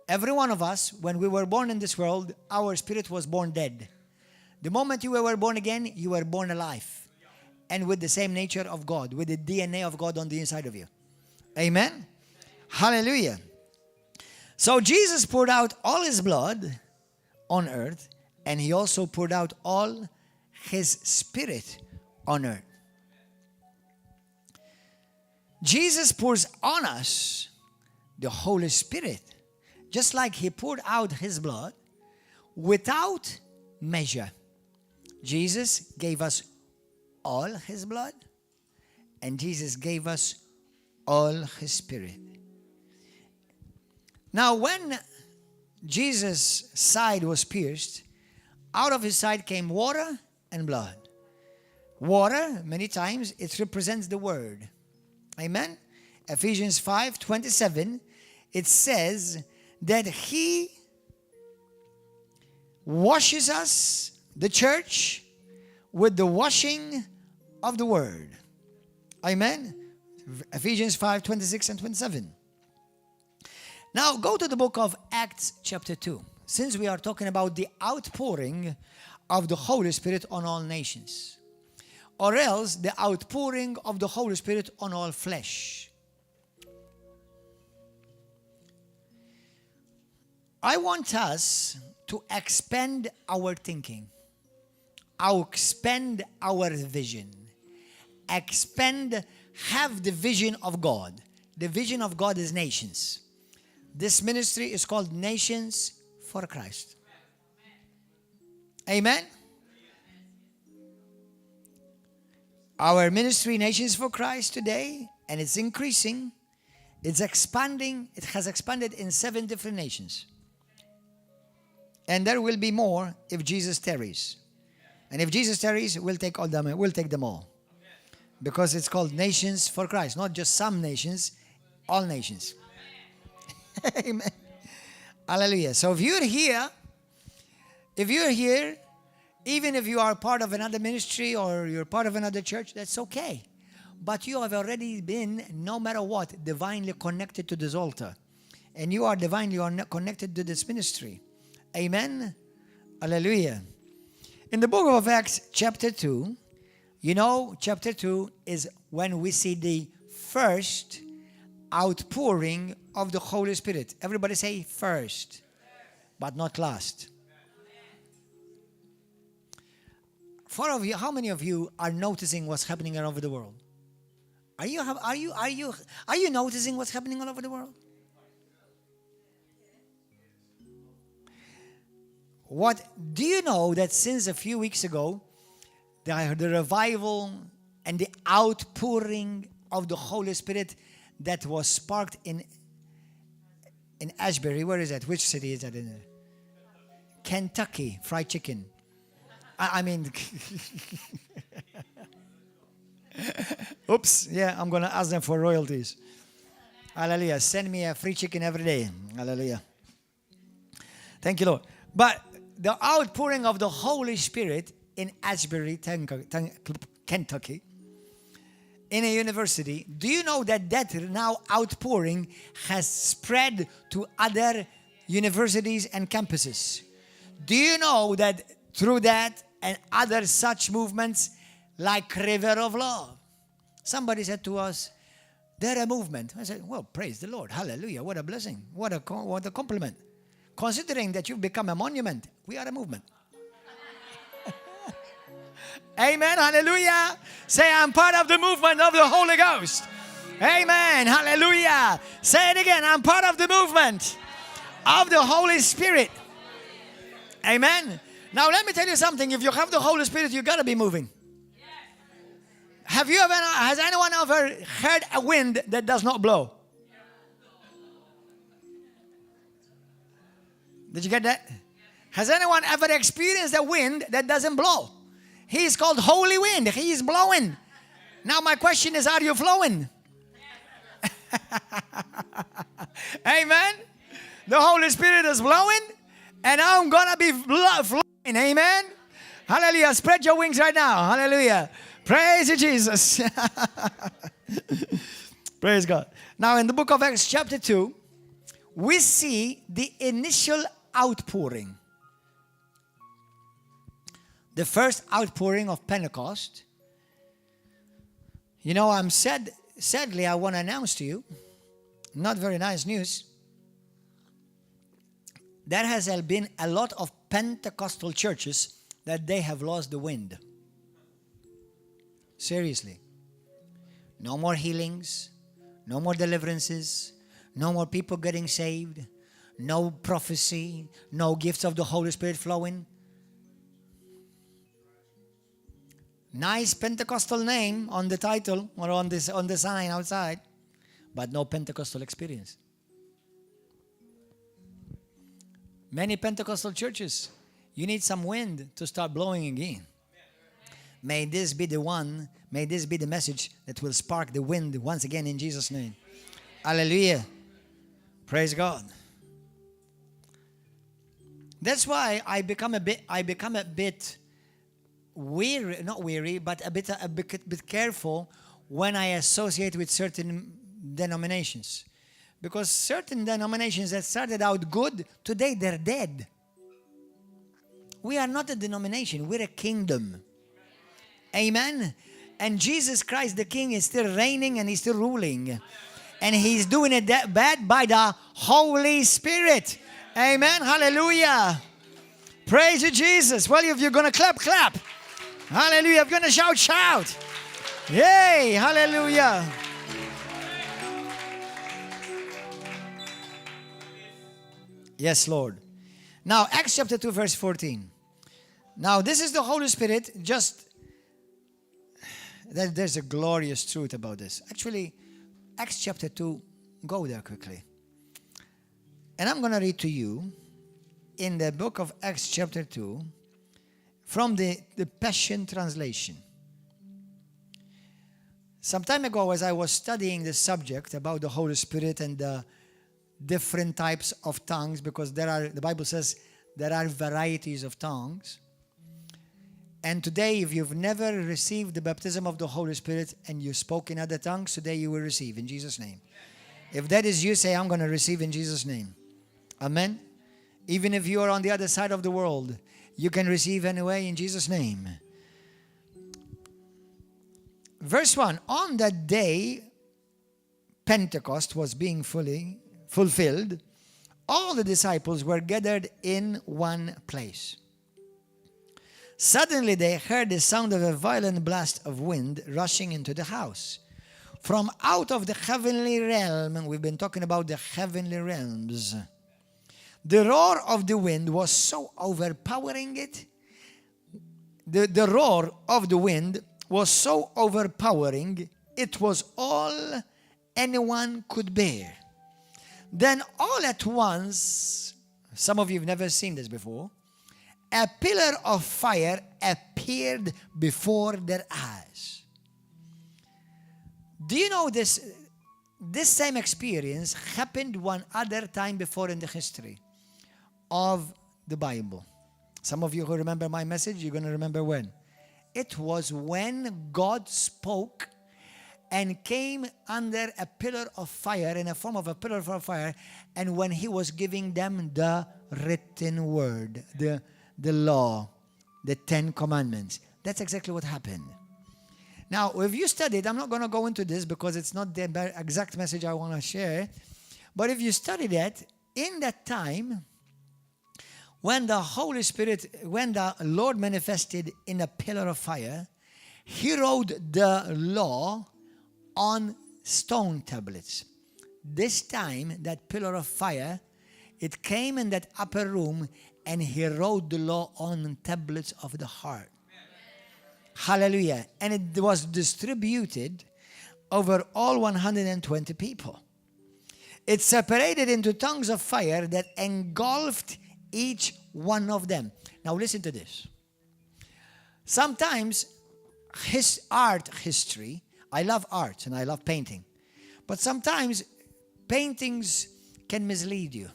Every one of us, when we were born in this world, our spirit was born dead. The moment you were born again, you were born alive. And with the same nature of God, with the DNA of God on the inside of you. Amen? Hallelujah. So Jesus poured out all His blood on earth, and He also poured out all His Spirit on earth. Jesus pours on us the Holy Spirit, just like He poured out His blood without measure. Jesus gave us all His blood, and Jesus gave us all His Spirit. Now, when Jesus' side was pierced, out of His side came water and blood. Water, many times, it represents the Word. Amen? Ephesians 5:27, it says that He washes us, the church, with the washing of the Word. Amen? Ephesians 5:26 and 27. Now, go to the book of Acts chapter 2. Since we are talking about the outpouring of the Holy Spirit on all nations. Or else the outpouring of the Holy Spirit on all flesh. I want us to expand our thinking. Expand our vision. Have the vision of God. The vision of God is nations. This ministry is called Nations for Christ. Amen? Our ministry, Nations for Christ today, and it's increasing. It's expanding. It has expanded in 7 different nations. And there will be more if Jesus tarries. And if Jesus tarries, we'll take them all. Because it's called Nations for Christ. Not just some nations, all nations. Amen. Hallelujah. So if you're here, even if you are part of another ministry or you're part of another church, that's okay. But you have already been, no matter what, divinely connected to this altar. And you are divinely connected to this ministry. Amen. Hallelujah. In the book of Acts chapter 2, You know, chapter 2 is when we see the first outpouring of the Holy Spirit. Everybody say first, but not last. Four of you, how many of you are noticing what's happening all over the world? Are you noticing what's happening all over the world? What do you know that since a few weeks ago, the revival and the outpouring of the Holy Spirit that was sparked in Ashbury? Where is that? Which city is that in? Kentucky Fried Chicken. I mean, oops, yeah, I'm going to ask them for royalties. Hallelujah. Send me a free chicken every day. Hallelujah. Thank you, Lord. But the outpouring of the Holy Spirit in Ashbury, Kentucky, in a university, do you know that now outpouring has spread to other universities and campuses? Do you know that through that and other such movements like River of Love? Somebody said to us, they're a movement. I said, well, praise the Lord. Hallelujah. What a blessing. What a compliment. Considering that you've become a monument, we are a movement. Amen. Hallelujah. Say, I'm part of the movement of the Holy Ghost. Amen. Hallelujah. Say it again. I'm part of the movement of the Holy Spirit. Amen. Now let me tell you something. If you have the Holy Spirit, you got to be moving. Has anyone ever heard a wind that does not blow? Did you get that? Has anyone ever experienced a wind that doesn't blow? He is called Holy Wind. He is blowing. Now my question is, are you flowing? Amen. The Holy Spirit is blowing, and I'm going to be flowing. Amen. Hallelujah. Spread your wings right now. Hallelujah. Praise you, Jesus. Praise God. Now in the book of Acts chapter 2, we see the initial outpouring. The first outpouring of Pentecost. You know, sadly, I want to announce to you, not very nice news. There has been a lot of Pentecostal churches that they have lost the wind. Seriously. No more healings, no more deliverances, no more people getting saved, no prophecy, no gifts of the Holy Spirit flowing. Nice Pentecostal name on the title or on the sign outside, but no Pentecostal experience. Many Pentecostal churches, you need some wind to start blowing again. May this be the one, may this be the message that will spark the wind once again in Jesus' name. Hallelujah. Praise God. That's why I become a bit weary, not weary, but a bit careful when I associate with certain denominations. Because certain denominations that started out good, today they're dead. We are not a denomination, we're a kingdom. Amen. And Jesus Christ the King is still reigning and He's still ruling. And He's doing it that bad by the Holy Spirit. Amen. Hallelujah. Praise you, Jesus. Well, if you're going to clap, clap. Hallelujah. If you're going to shout, shout. Yay. Hallelujah. Yes, Lord. Now, Acts chapter 2, verse 14. Now, this is the Holy Spirit. There's a glorious truth about this. Actually, Acts chapter 2, go there quickly. And I'm going to read to you in the book of Acts chapter 2 from the Passion Translation. Some time ago, as I was studying the subject about the Holy Spirit and the different types of tongues, because the Bible says there are varieties of tongues. And today, if you've never received the baptism of the Holy Spirit and you spoke in other tongues, today you will receive in Jesus' name. If that is you, say, I'm going to receive in Jesus' name. Amen. Even if you are on the other side of the world, you can receive anyway in Jesus' name. verse 1, on that day Pentecost was being fully fulfilled, all the disciples were gathered in one place. Suddenly they heard the sound of a violent blast of wind rushing into the house. From out of the heavenly realm, and we've been talking about the heavenly realms, the roar of the wind was so overpowering it. The roar of the wind was so overpowering, it was all anyone could bear. Then all at once, some of you have never seen this before, a pillar of fire appeared before their eyes. Do you know this same experience happened one other time before in the history of the Bible? Some of you who remember my message, you're going to remember when. It was when God spoke and came under a pillar of fire, in a form of a pillar of fire, and when he was giving them the written word, the law, the 10 commandments. That's exactly what happened. Now, if you studied, I'm not going to go into this because it's not the exact message I want to share, but if you study that, in that time, when the Holy Spirit, when the Lord manifested in a pillar of fire, he wrote the law on stone tablets. This time, that pillar of fire, it came in that upper room and he wrote the law on tablets of the heart. Hallelujah. And it was distributed over all 120 people. It separated into tongues of fire that engulfed each one of them. Now listen to this. Sometimes art history, I love art and I love painting, but sometimes paintings can mislead you,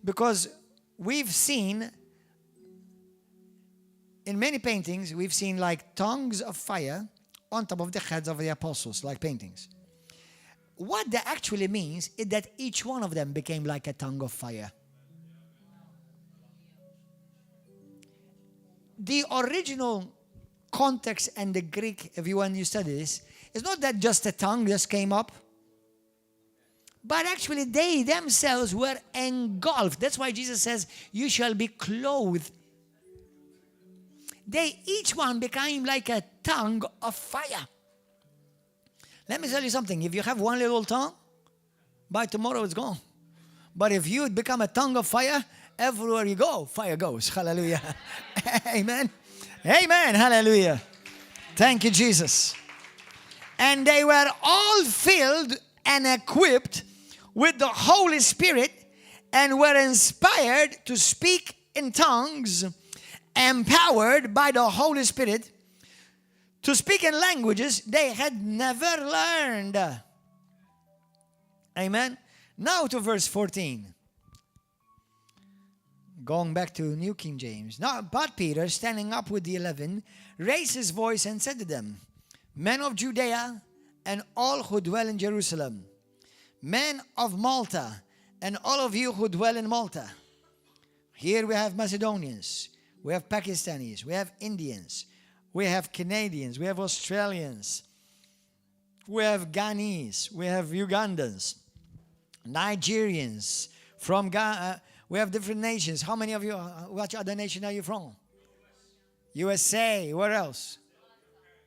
because we've seen in many paintings, we've seen like tongues of fire on top of the heads of the apostles, like paintings. What that actually means is that each one of them became like a tongue of fire. The original context and the Greek, if you want to study this, is not that just a tongue just came up, but actually they themselves were engulfed. That's why Jesus says, you shall be clothed. They each one became like a tongue of fire. Let me tell you something. If you have one little tongue, by tomorrow it's gone. But if you become a tongue of fire, everywhere you go, fire goes. Hallelujah. Amen. Amen. Hallelujah. Thank you, Jesus. And they were all filled and equipped with the Holy Spirit and were inspired to speak in tongues, empowered by the Holy Spirit to speak in languages they had never learned. Amen. Now to verse 14. Going back to New King James. Now, but Peter, standing up with the 11, raised his voice and said to them, men of Judea and all who dwell in Jerusalem, men of Malta and all of you who dwell in Malta. Here we have Macedonians, we have Pakistanis, we have Indians, we have Canadians, we have Australians, we have Ghanese, we have Ugandans, Nigerians, from Ghana. We have different nations. How many of you, which other nation are you from? USA. Where else?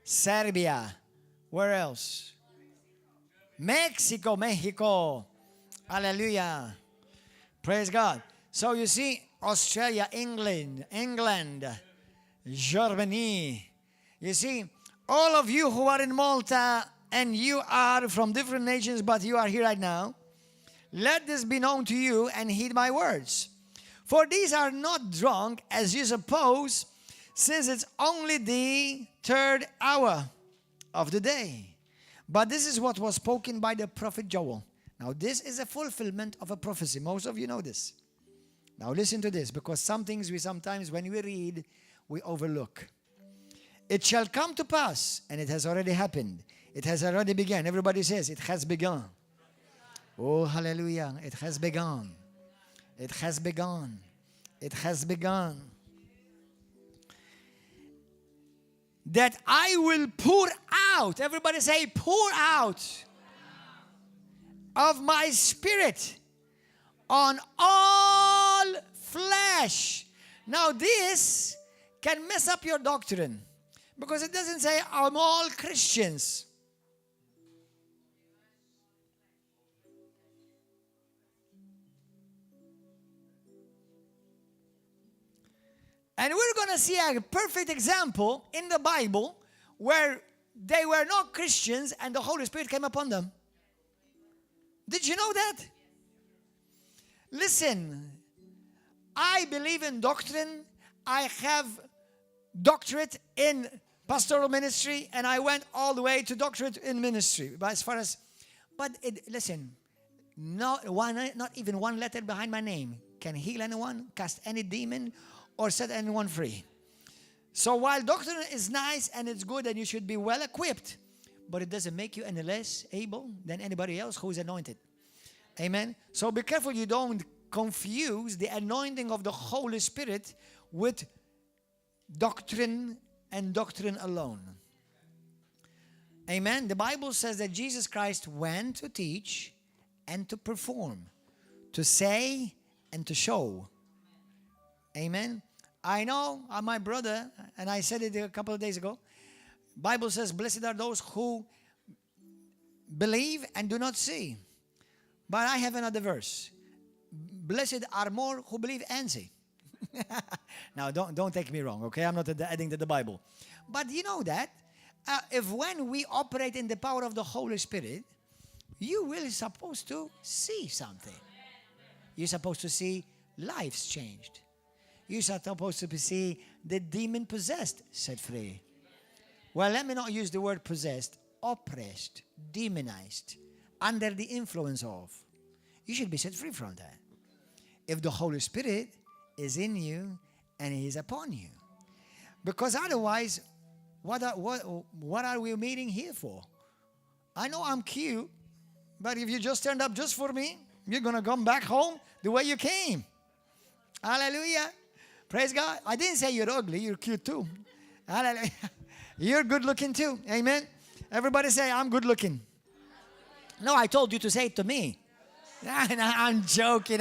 Serbia. Where else? Mexico. Hallelujah. Praise God. So you see, Australia, England, Germany. You see, all of you who are in Malta and you are from different nations, but you are here right now, let this be known to you and heed my words. For these are not drunk as you suppose, since it's only the 3rd hour of the day. But this is what was spoken by the prophet Joel. Now this is a fulfillment of a prophecy. Most of you know this. Now listen to this, because some things we sometimes when we read, we overlook. It shall come to pass, and it has already happened. It has already begun. Everybody says it has begun. Oh, hallelujah. It has begun. It has begun. It has begun. that I will pour out, everybody say pour out, of my Spirit on all flesh. Now this can mess up your doctrine, because it doesn't say on all Christians. And we're going to see a perfect example in the Bible where they were not Christians and the Holy Spirit came upon them. Did you know that? Listen, I believe in doctrine. I have doctorate in pastoral ministry, and I went all the way to doctorate in ministry. But listen, not even one letter behind my name can heal anyone, cast any demon, or set anyone free. So while doctrine is nice and it's good and you should be well equipped, but it doesn't make you any less able than anybody else who is anointed. Amen. So be careful you don't confuse the anointing of the Holy Spirit with doctrine and doctrine alone. Amen. The Bible says that Jesus Christ went to teach and to perform, to say and to show. Amen. I know my brother, and I said it a couple of days ago, Bible says, blessed are those who believe and do not see. But I have another verse. Blessed are more who believe and see. Now, don't take me wrong, okay? I'm not adding to the Bible. But you know that if when we operate in the power of the Holy Spirit, you will supposed to see something. You're supposed to see lives changed. You're supposed to see the demon possessed set free. Well, let me not use the word possessed. Oppressed, demonized, under the influence of. You should be set free from that. If the Holy Spirit is in you and He is upon you. Because otherwise, what are we meeting here for? I know I'm cute, but if you just turned up just for me, you're going to come back home the way you came. Hallelujah. Praise God. I didn't say you're ugly. You're cute too. Hallelujah. You're good looking too. Amen. Everybody say, I'm good looking. No, I told you to say it to me. I'm joking.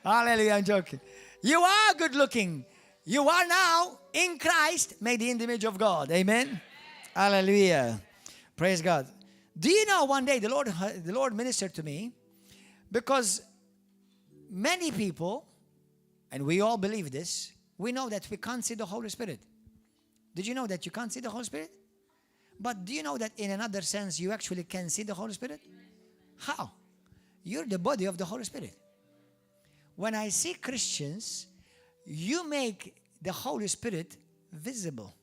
Hallelujah, I'm joking. You are good looking. You are now in Christ, made in the image of God. Amen. Hallelujah. Praise God. Do you know one day the Lord ministered to me, because many people, and we all believe this, we know that we can't see the Holy Spirit. Did you know that you can't see the Holy Spirit? But do you know that in another sense you actually can see the Holy Spirit? How? You're the body of the Holy Spirit. When I see Christians, you make the Holy Spirit visible.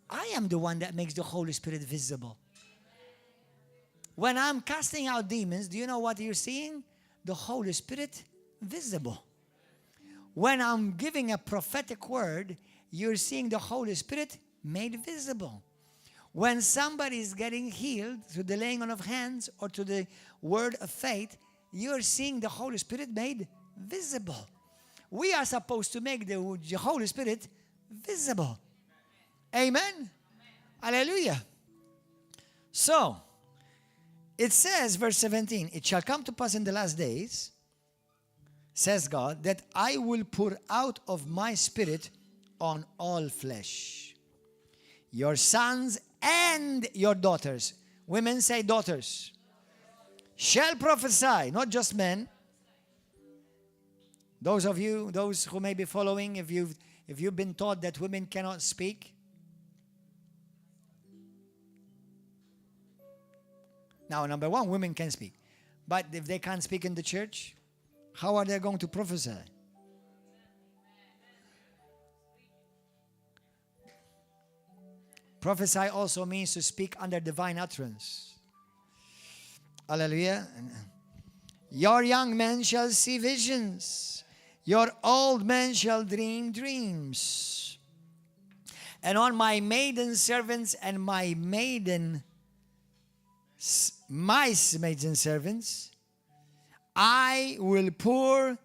I am the one that makes the Holy Spirit visible. When I'm casting out demons, do you know what you're seeing? The Holy Spirit visible. When I'm giving a prophetic word, you're seeing the Holy Spirit made visible. When somebody is getting healed through the laying on of hands or to the word of faith, you're seeing the Holy Spirit made visible. We are supposed to make the Holy Spirit visible. Amen? Hallelujah. So, it says, verse 17, it shall come to pass in the last days, says God, that I will pour out of my Spirit on all flesh. Your sons and your daughters. Women say daughters. Shall prophesy, not just men. Those of you, those who may be following, if you've been taught that women cannot speak. Now, number one, women can speak. But if they can't speak in the church, how are they going to prophesy? Prophesy also means to speak under divine utterance. Hallelujah. Your young men shall see visions. Your old men shall dream dreams. And on my maiden servants and my maiden servants, I will pour,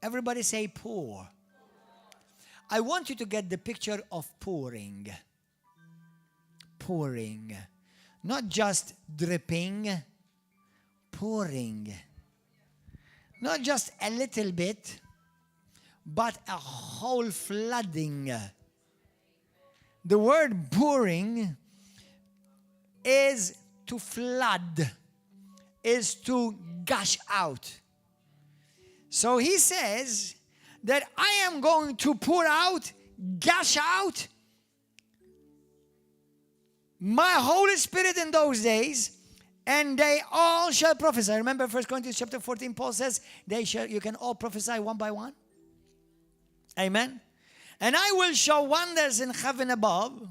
everybody say pour. I want you to get the picture of pouring. Pouring. Not just dripping, pouring. Not just a little bit, but a whole flooding. The word pouring is to flood, is to gush out. So he says that I am going to pour out, gush out my Holy Spirit in those days, and they all shall prophesy. Remember 1 Corinthians chapter 14, Paul says, you can all prophesy one by one. Amen. And I will show wonders in heaven above,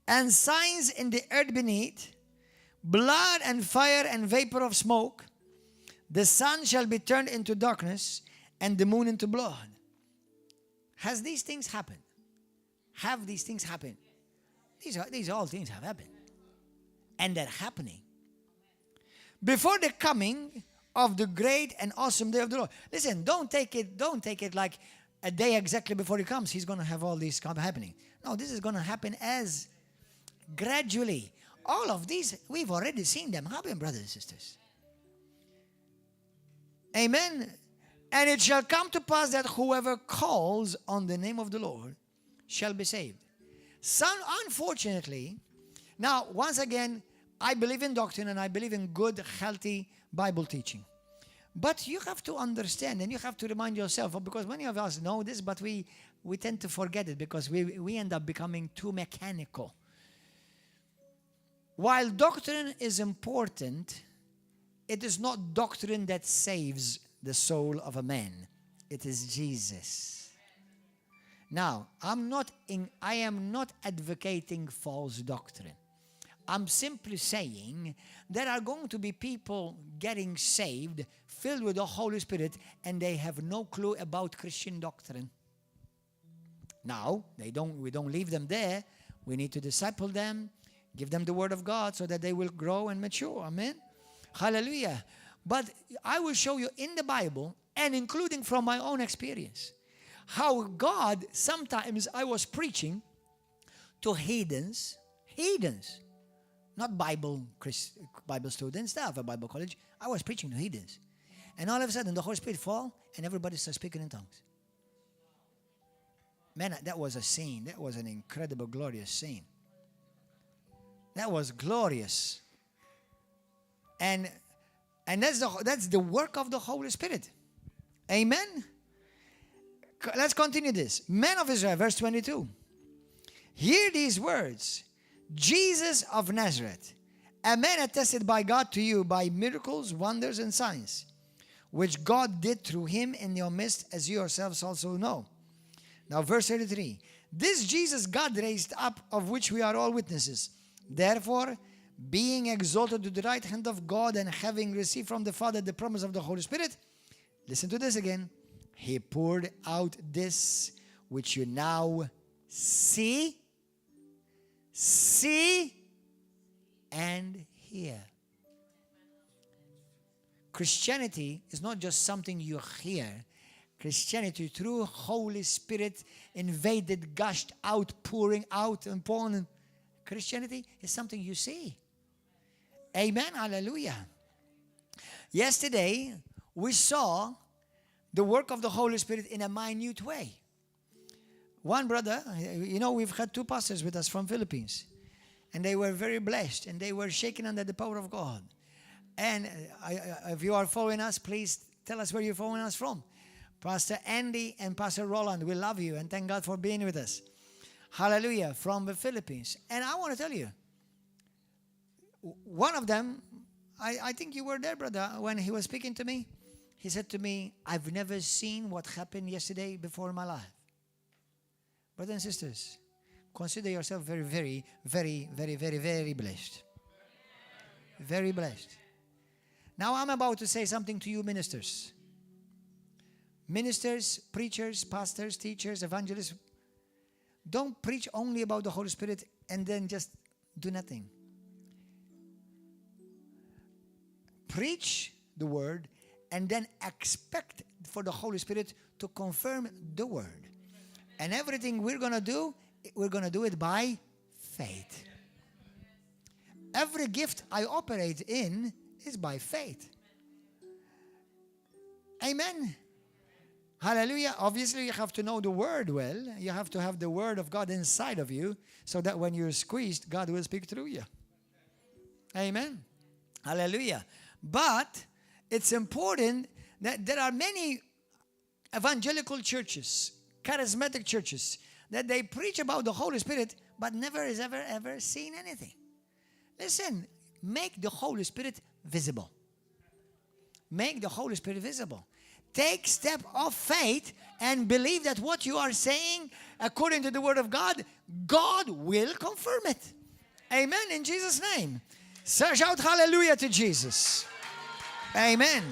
and signs in the earth beneath, blood and fire and vapor of smoke. The sun shall be turned into darkness, and the moon into blood. Has these things happened? Have these things happened? These all things have happened. And they're happening. Before the coming of the great and awesome day of the Lord. Listen, don't take it like a day exactly before he comes, he's going to have all these happening. No, this is going to happen as gradually. All of these, we've already seen them happen, brothers and sisters. Amen. And it shall come to pass that whoever calls on the name of the Lord shall be saved. Some, unfortunately, now, once again, I believe in doctrine and I believe in good, healthy Bible teaching. But you have to understand and you have to remind yourself, because many of us know this, but we tend to forget it because we end up becoming too mechanical. While doctrine is important, it is not doctrine that saves the soul of a man. It is Jesus. Now, I am not advocating false doctrine. I'm simply saying there are going to be people getting saved, filled with the Holy Spirit, and they have no clue about Christian doctrine. Now, we don't leave them there. We need to disciple them, give them the Word of God so that they will grow and mature. Amen? Hallelujah. But I will show you in the Bible, and including from my own experience, how God, sometimes I was preaching to heathens, not Bible students, staff at Bible college. I was preaching to heathens. And all of a sudden, the Holy Spirit fall, and everybody starts speaking in tongues. Man, that was a scene. That was an incredible, glorious scene. That was glorious. And that's the work of the Holy Spirit. Amen? Let's continue this. Men of Israel, verse 22. Hear these words. Jesus of Nazareth, a man attested by God to you by miracles, wonders, and signs, which God did through him in your midst, as you yourselves also know. Now, verse 33. This Jesus God raised up, of which we are all witnesses. Therefore, being exalted to the right hand of God, and having received from the Father the promise of the Holy Spirit, listen to this again. He poured out this which you now see and hear. Christianity is not just something you hear. Christianity, through Holy Spirit, invaded, gushed out, pouring out and pouring. Christianity is something you see. Amen. Hallelujah. Yesterday, we saw the work of the Holy Spirit in a minute way. One brother, we've had two pastors with us from Philippines, and they were very blessed, and they were shaken under the power of God. And if you are following us, please tell us where you're following us from. Pastor Andy and Pastor Roland, we love you, and thank God for being with us. Hallelujah, from the Philippines. And I want to tell you, one of them, I think you were there, brother, when he was speaking to me. He said to me, I've never seen what happened yesterday before in my life. Brothers and sisters, consider yourself very, very, very, very, very, very blessed. Very blessed. Now I'm about to say something to you ministers. Ministers, preachers, pastors, teachers, evangelists. Don't preach only about the Holy Spirit and then just do nothing. Preach the word and then expect for the Holy Spirit to confirm the word. And everything we're going to do it by faith. Every gift I operate in is by faith. Amen. Hallelujah. Obviously, you have to know the word well. You have to have the word of God inside of you so that when you're squeezed, God will speak through you. Amen. Hallelujah. But it's important that there are many evangelical churches, charismatic churches, that they preach about the Holy Spirit, but never is ever seen anything. Listen, make the Holy Spirit visible. Make the Holy Spirit visible. Take step of faith and believe that what you are saying, according to the Word of God, God will confirm it. Amen. In Jesus' name. So shout hallelujah to Jesus. Amen.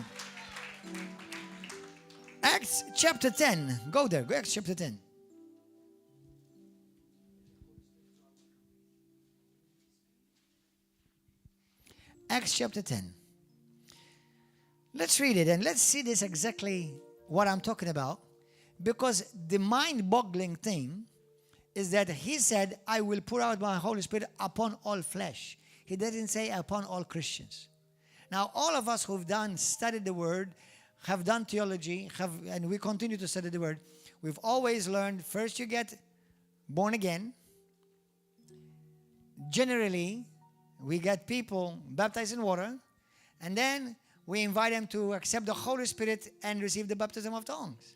Acts chapter 10. Go there. Go Acts chapter 10. Acts chapter 10. Let's read it and let's see this exactly what I'm talking about. Because the mind-boggling thing is that he said, I will pour out my Holy Spirit upon all flesh. He didn't say upon all Christians. Now, all of us who've studied the Word, have done theology, and we continue to study the Word, we've always learned first you get born again. Generally, we get people baptized in water, and then we invite them to accept the Holy Spirit and receive the baptism of tongues.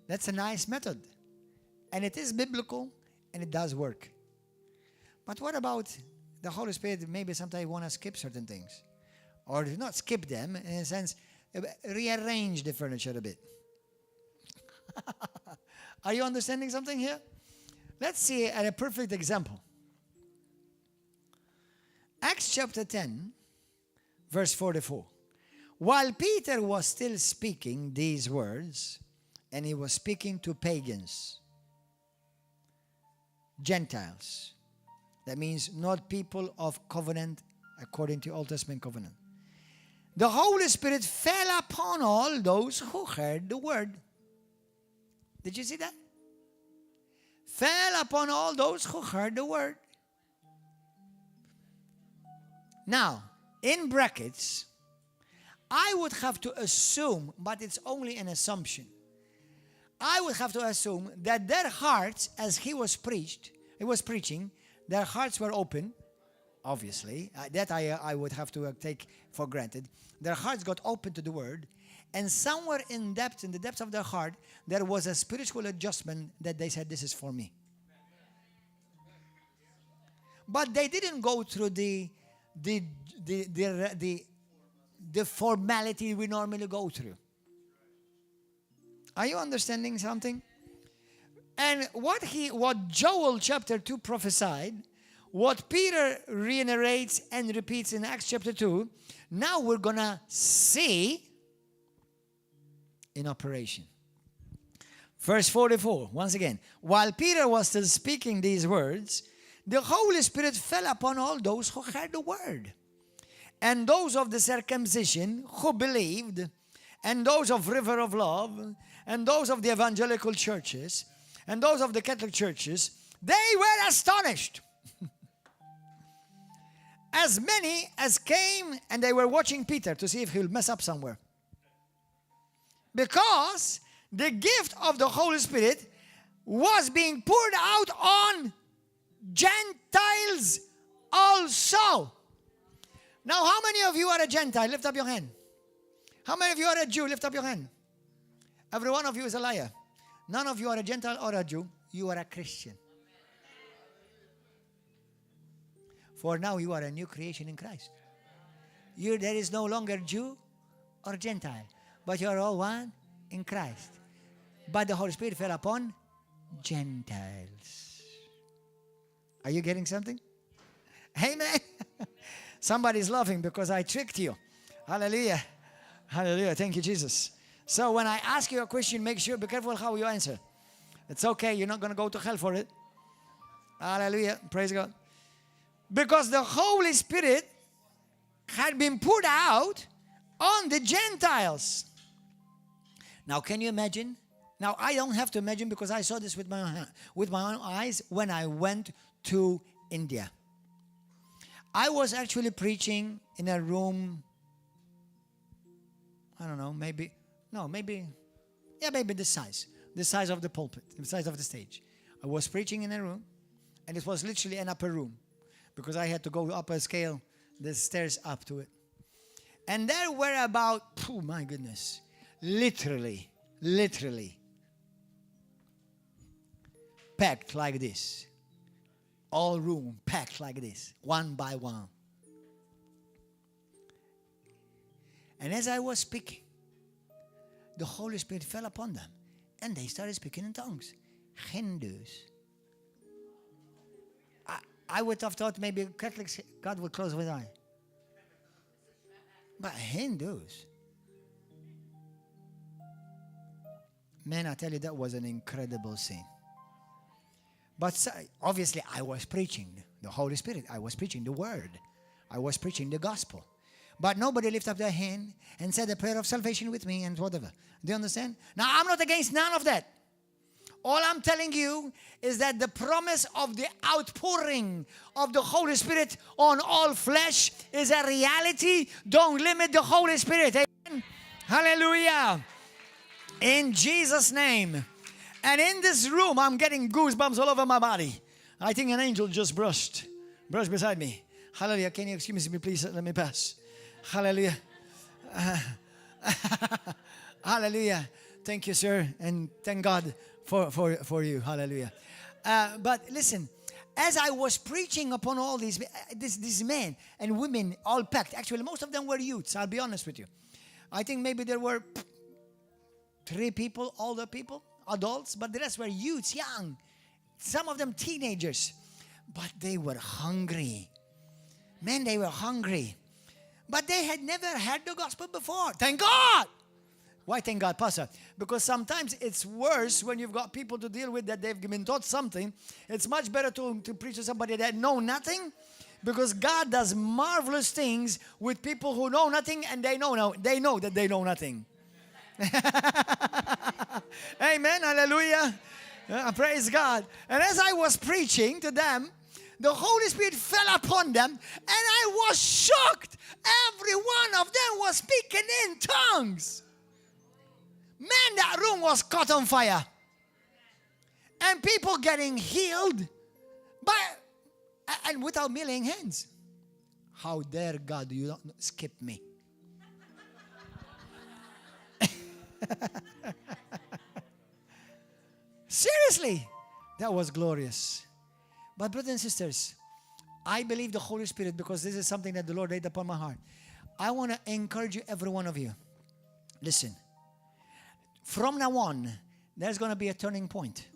That's a nice method. And it is biblical, and it does work. But what about the Holy Spirit? Maybe sometimes you want to skip certain things. Or not skip them, in a sense, rearrange the furniture a bit. Are you understanding something here? Let's see a perfect example. Acts chapter 10, verse 44. While Peter was still speaking these words, and he was speaking to pagans, Gentiles. That means not people of covenant according to Old Testament covenant. The Holy Spirit fell upon all those who heard the word. Did you see that? Fell upon all those who heard the word. Now, in brackets, I would have to assume, but it's only an assumption. I would have to assume that their hearts, as he was preaching, their hearts were open, obviously. That I would have to take for granted. Their hearts got open to the word, and somewhere in the depths of their heart, there was a spiritual adjustment that they said, this is for me. But they didn't go through the formality we normally go through. Are you understanding something? And what Joel chapter 2 prophesied, what Peter reiterates and repeats in Acts chapter 2, now we're going to see in operation. Verse 44, once again. While Peter was still speaking these words, the Holy Spirit fell upon all those who heard the word. And those of the circumcision who believed, and those of River of Love, and those of the evangelical churches, and those of the Catholic churches, they were astonished. As many as came, and they were watching Peter to see if he'll mess up somewhere. Because the gift of the Holy Spirit was being poured out on Gentiles also. Now, how many of you are a Gentile? Lift up your hand. How many of you are a Jew? Lift up your hand. Every one of you is a liar. None of you are a Gentile or a Jew. You are a Christian. For now you are a new creation in Christ. There is no longer Jew or Gentile, but you are all one in Christ. But the Holy Spirit fell upon Gentiles. Are you getting something? Amen. Somebody's laughing because I tricked you. Hallelujah. Hallelujah. Thank you, Jesus. So when I ask you a question, make sure, be careful how you answer. It's okay. You're not going to go to hell for it. Hallelujah. Praise God. Because the Holy Spirit had been poured out on the Gentiles. Now, can you imagine? Now, I don't have to imagine because I saw this with my own eyes when I went to India. I was actually preaching in a room, I don't know, maybe this size of the pulpit, the size of the stage. I was preaching in a room, and it was literally an upper room because I had to go up a scale, the stairs up to it. And there were about, oh my goodness, literally, packed like this. All room packed like this, one by one. And as I was speaking, the Holy Spirit fell upon them, and they started speaking in tongues. Hindus. I would have thought maybe Catholics, God would close his eye. But Hindus. Man, I tell you, that was an incredible scene. But obviously, I was preaching the Holy Spirit. I was preaching the Word. I was preaching the gospel. But nobody lifted up their hand and said a prayer of salvation with me and whatever. Do you understand? Now, I'm not against none of that. All I'm telling you is that the promise of the outpouring of the Holy Spirit on all flesh is a reality. Don't limit the Holy Spirit. Amen. Hallelujah. In Jesus' name. And in this room, I'm getting goosebumps all over my body. I think an angel just brushed beside me. Hallelujah. Can you excuse me, please? Let me pass. Hallelujah. Hallelujah. Thank you, sir. And thank God for you. Hallelujah. But listen, as I was preaching upon all these men and women all packed, actually most of them were youths, I'll be honest with you. I think maybe there were 3 people, older people, adults, but the rest were youths, young. Some of them teenagers. But they were hungry. Man, they were hungry. But they had never heard the gospel before. Thank God! Why thank God, Pastor? Because sometimes it's worse when you've got people to deal with that they've been taught something. It's much better to preach to somebody that know nothing, because God does marvelous things with people who know nothing, and they know that they know nothing. Amen. Hallelujah. Praise God. And as I was preaching to them, the Holy Spirit fell upon them, and I was shocked. Every one of them was speaking in tongues. Man, that room was caught on fire. And people getting healed and without me laying hands. How dare God you not skip me? Seriously, that was glorious. But brothers and sisters, I believe the Holy Spirit, because this is something that the Lord laid upon my heart. I want to encourage you, every one of you. Listen, from now on, there's going to be a turning point.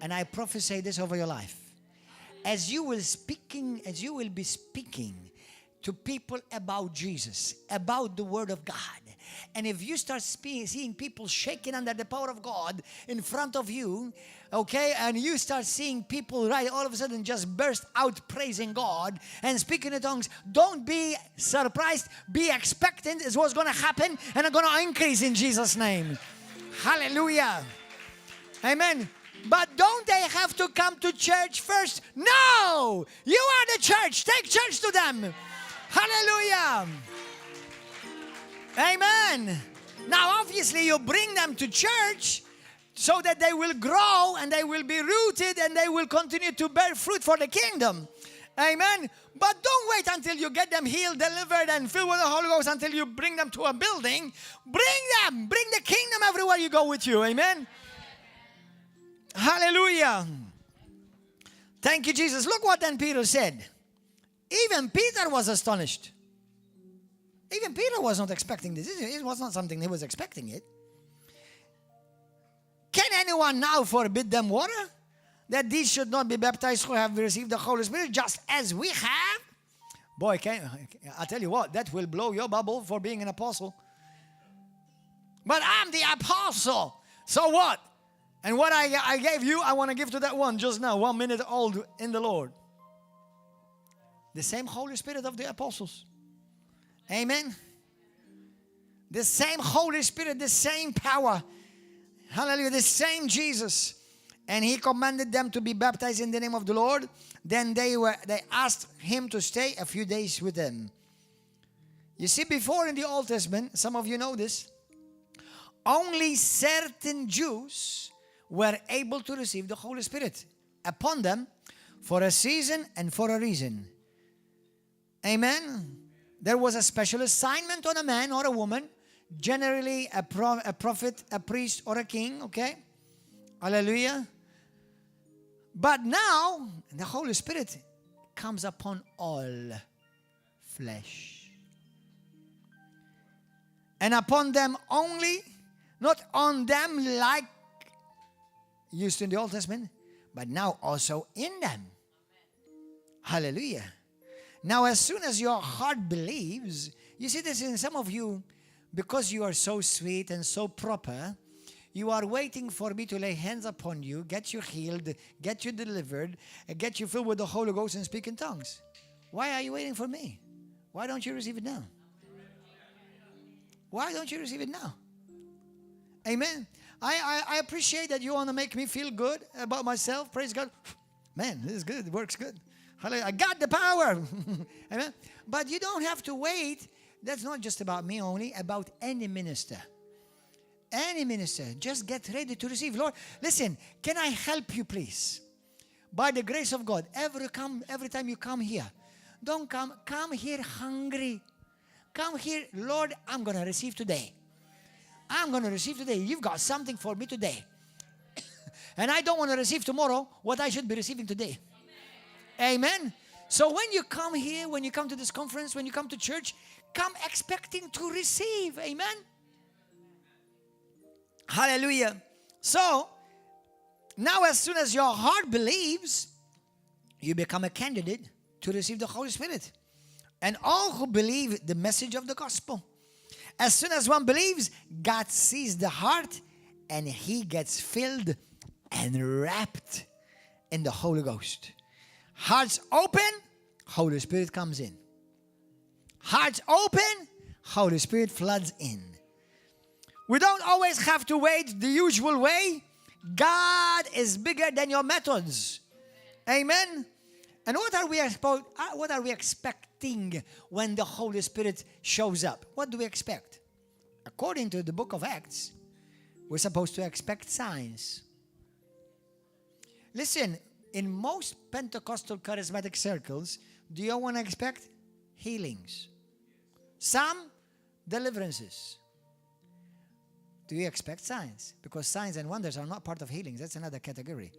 And I prophesy this over your life. As you will be speaking to people about Jesus, about the Word of God. And if you start seeing people shaking under the power of God in front of you, okay, and you start seeing people all of a sudden just burst out praising God and speaking in tongues, don't be surprised, be expectant. It's what's going to happen, and it's going to increase in Jesus' name. Hallelujah. Amen. But don't they have to come to church first? No! You are the church. Take church to them. Hallelujah. Amen. Now, obviously, you bring them to church so that they will grow and they will be rooted and they will continue to bear fruit for the kingdom. Amen. But don't wait until you get them healed, delivered, and filled with the Holy Ghost until you bring them to a building. Bring them. Bring the kingdom everywhere you go with you. Amen. Hallelujah. Thank you, Jesus. Look what then Peter said. Even Peter was astonished. Even Peter was not expecting this. It was not something he was expecting it. Can anyone now forbid them water? That these should not be baptized who have received the Holy Spirit just as we have? Boy, I tell you what, that will blow your bubble for being an apostle. But I'm the apostle. So what? And what I gave you, I want to give to that one just now, 1 minute old in the Lord. The same Holy Spirit of the apostles. Amen. The same Holy Spirit, the same power Hallelujah. The same Jesus. And he commanded them to be baptized in the name of the Lord. Then they asked him to stay a few days with them. You see, before in the Old Testament, some of you know this, only certain Jews were able to receive the Holy Spirit upon them for a season and for a reason. Amen. There was a special assignment on a man or a woman, generally a prophet, a priest, or a king, okay? Hallelujah. But now, the Holy Spirit comes upon all flesh. And upon them only, not on them like used in the Old Testament, but now also in them. Hallelujah. Now, as soon as your heart believes, you see this in some of you, because you are so sweet and so proper, you are waiting for me to lay hands upon you, get you healed, get you delivered, and get you filled with the Holy Ghost and speak in tongues. Why are you waiting for me? Why don't you receive it now? Why don't you receive it now? Amen. I appreciate that you want to make me feel good about myself. Praise God. Man, this is good. It works good. Hallelujah. I got the power. Amen. But you don't have to wait. That's not just about me only, about any minister. Any minister. Just get ready to receive. Lord, listen, can I help you, please? By the grace of God, every time you come here, don't come here hungry. Come here, Lord, I'm going to receive today. I'm going to receive today. You've got something for me today. And I don't want to receive tomorrow what I should be receiving today. Amen. So when you come here, when you come to this conference, when you come to church, come expecting to receive. Amen. Hallelujah. So, now as soon as your heart believes, you become a candidate to receive the Holy Spirit. And all who believe the message of the gospel. As soon as one believes, God sees the heart and he gets filled and wrapped in the Holy Ghost. Hearts open, Holy Spirit comes in. Hearts open, Holy Spirit floods in. We don't always have to wait the usual way. God is bigger than your methods. Amen. And what are we expecting when the Holy Spirit shows up? What do we expect? According to the book of Acts, we're supposed to expect signs. Listen, in most Pentecostal charismatic circles, do you want to expect healings? Some deliverances. Do you expect signs? Because signs and wonders are not part of healings. That's another category.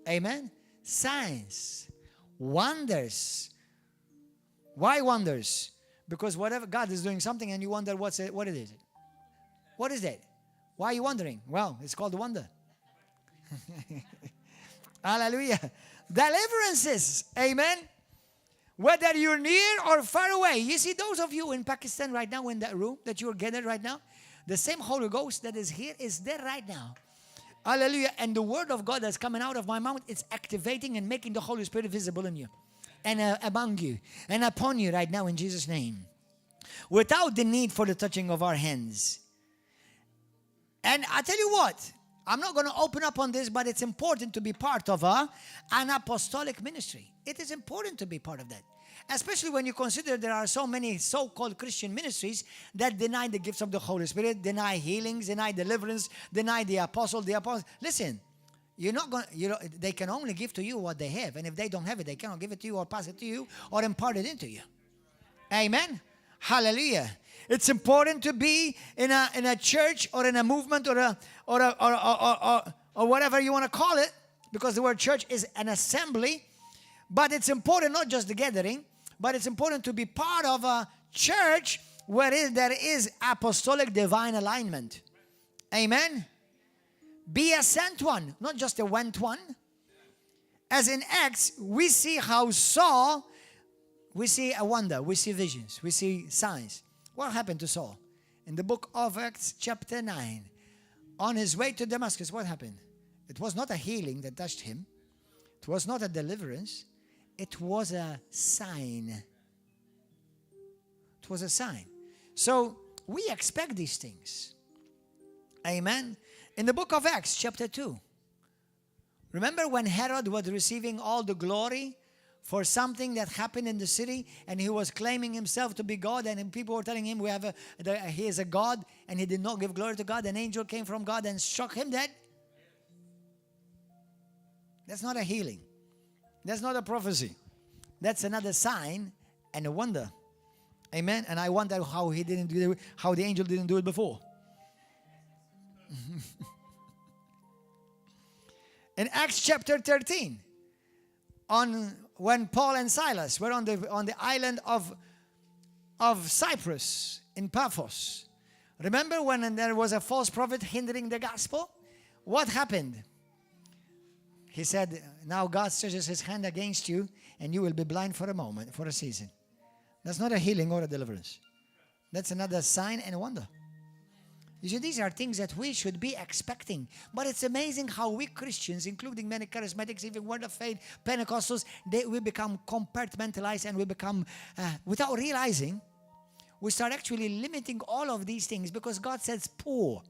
Amen? Signs, wonders. Why wonders? Because whatever God is doing something and you wonder what it is. What is that? Why are you wondering? Well, it's called a wonder. Hallelujah. Deliverances. Amen. Whether you're near or far away. You see those of you in Pakistan right now in that room that you're gathered right now, the same Holy Ghost that is here is there right now. Hallelujah. And the word of God that's coming out of my mouth, it's activating and making the Holy Spirit visible in you and among you and upon you right now in Jesus' name. Without the need for the touching of our hands. And I tell you what, I'm not going to open up on this, but it's important to be part of an apostolic ministry. It is important to be part of that. Especially when you consider there are so many so-called Christian ministries that deny the gifts of the Holy Spirit, deny healings, deny deliverance, deny the apostle. Listen, they can only give to you what they have. And if they don't have it, they cannot give it to you or pass it to you or impart it into you. Amen. Hallelujah. It's important to be in a church or in a movement or whatever you want to call it, because the word church is an assembly. But it's important not just the gathering, but it's important to be part of a church where there is apostolic divine alignment. Amen. Be a sent one, not just a went one. As in Acts, we see how Saul, we see a wonder, we see visions, we see signs. What happened to Saul? In the book of Acts chapter 9, on his way to Damascus, what happened? It was not a healing that touched him. It was not a deliverance. It was a sign. It was a sign. So we expect these things. Amen. In the book of Acts, chapter 2. Remember when Herod was receiving all the glory for something that happened in the city, and he was claiming himself to be God, and people were telling him he is a God, and he did not give glory to God. An angel came from God and struck him dead. That's not a healing. That's not a prophecy. That's another sign and a wonder. Amen. And I wonder how he didn't do it, how the angel didn't do it before. In Acts chapter 13, when Paul and Silas were on the island of Cyprus in Paphos. Remember when there was a false prophet hindering the gospel? What happened? He said, now God stretches his hand against you and you will be blind for a moment, for a season. That's not a healing or a deliverance. That's another sign and wonder. You see, these are things that we should be expecting. But it's amazing how we Christians, including many charismatics, even Word of Faith, Pentecostals, we become compartmentalized, and we become, without realizing, we start actually limiting all of these things, because God says pour,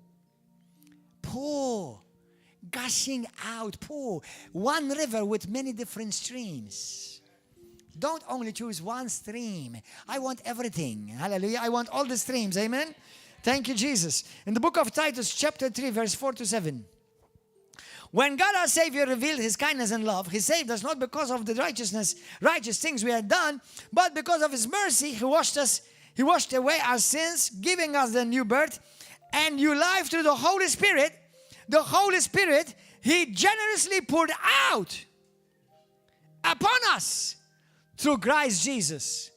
gushing out, pour. One river with many different streams. Don't only choose one stream. I want everything. Hallelujah. I want all the streams. Amen. Thank you, Jesus. In the book of Titus, chapter 3, verse 4 to 7. When God our Savior revealed His kindness and love, He saved us not because of the righteous things we had done, but because of His mercy. He washed away our sins, giving us the new birth and new life through the Holy Spirit. The Holy Spirit He generously poured out upon us through Christ Jesus.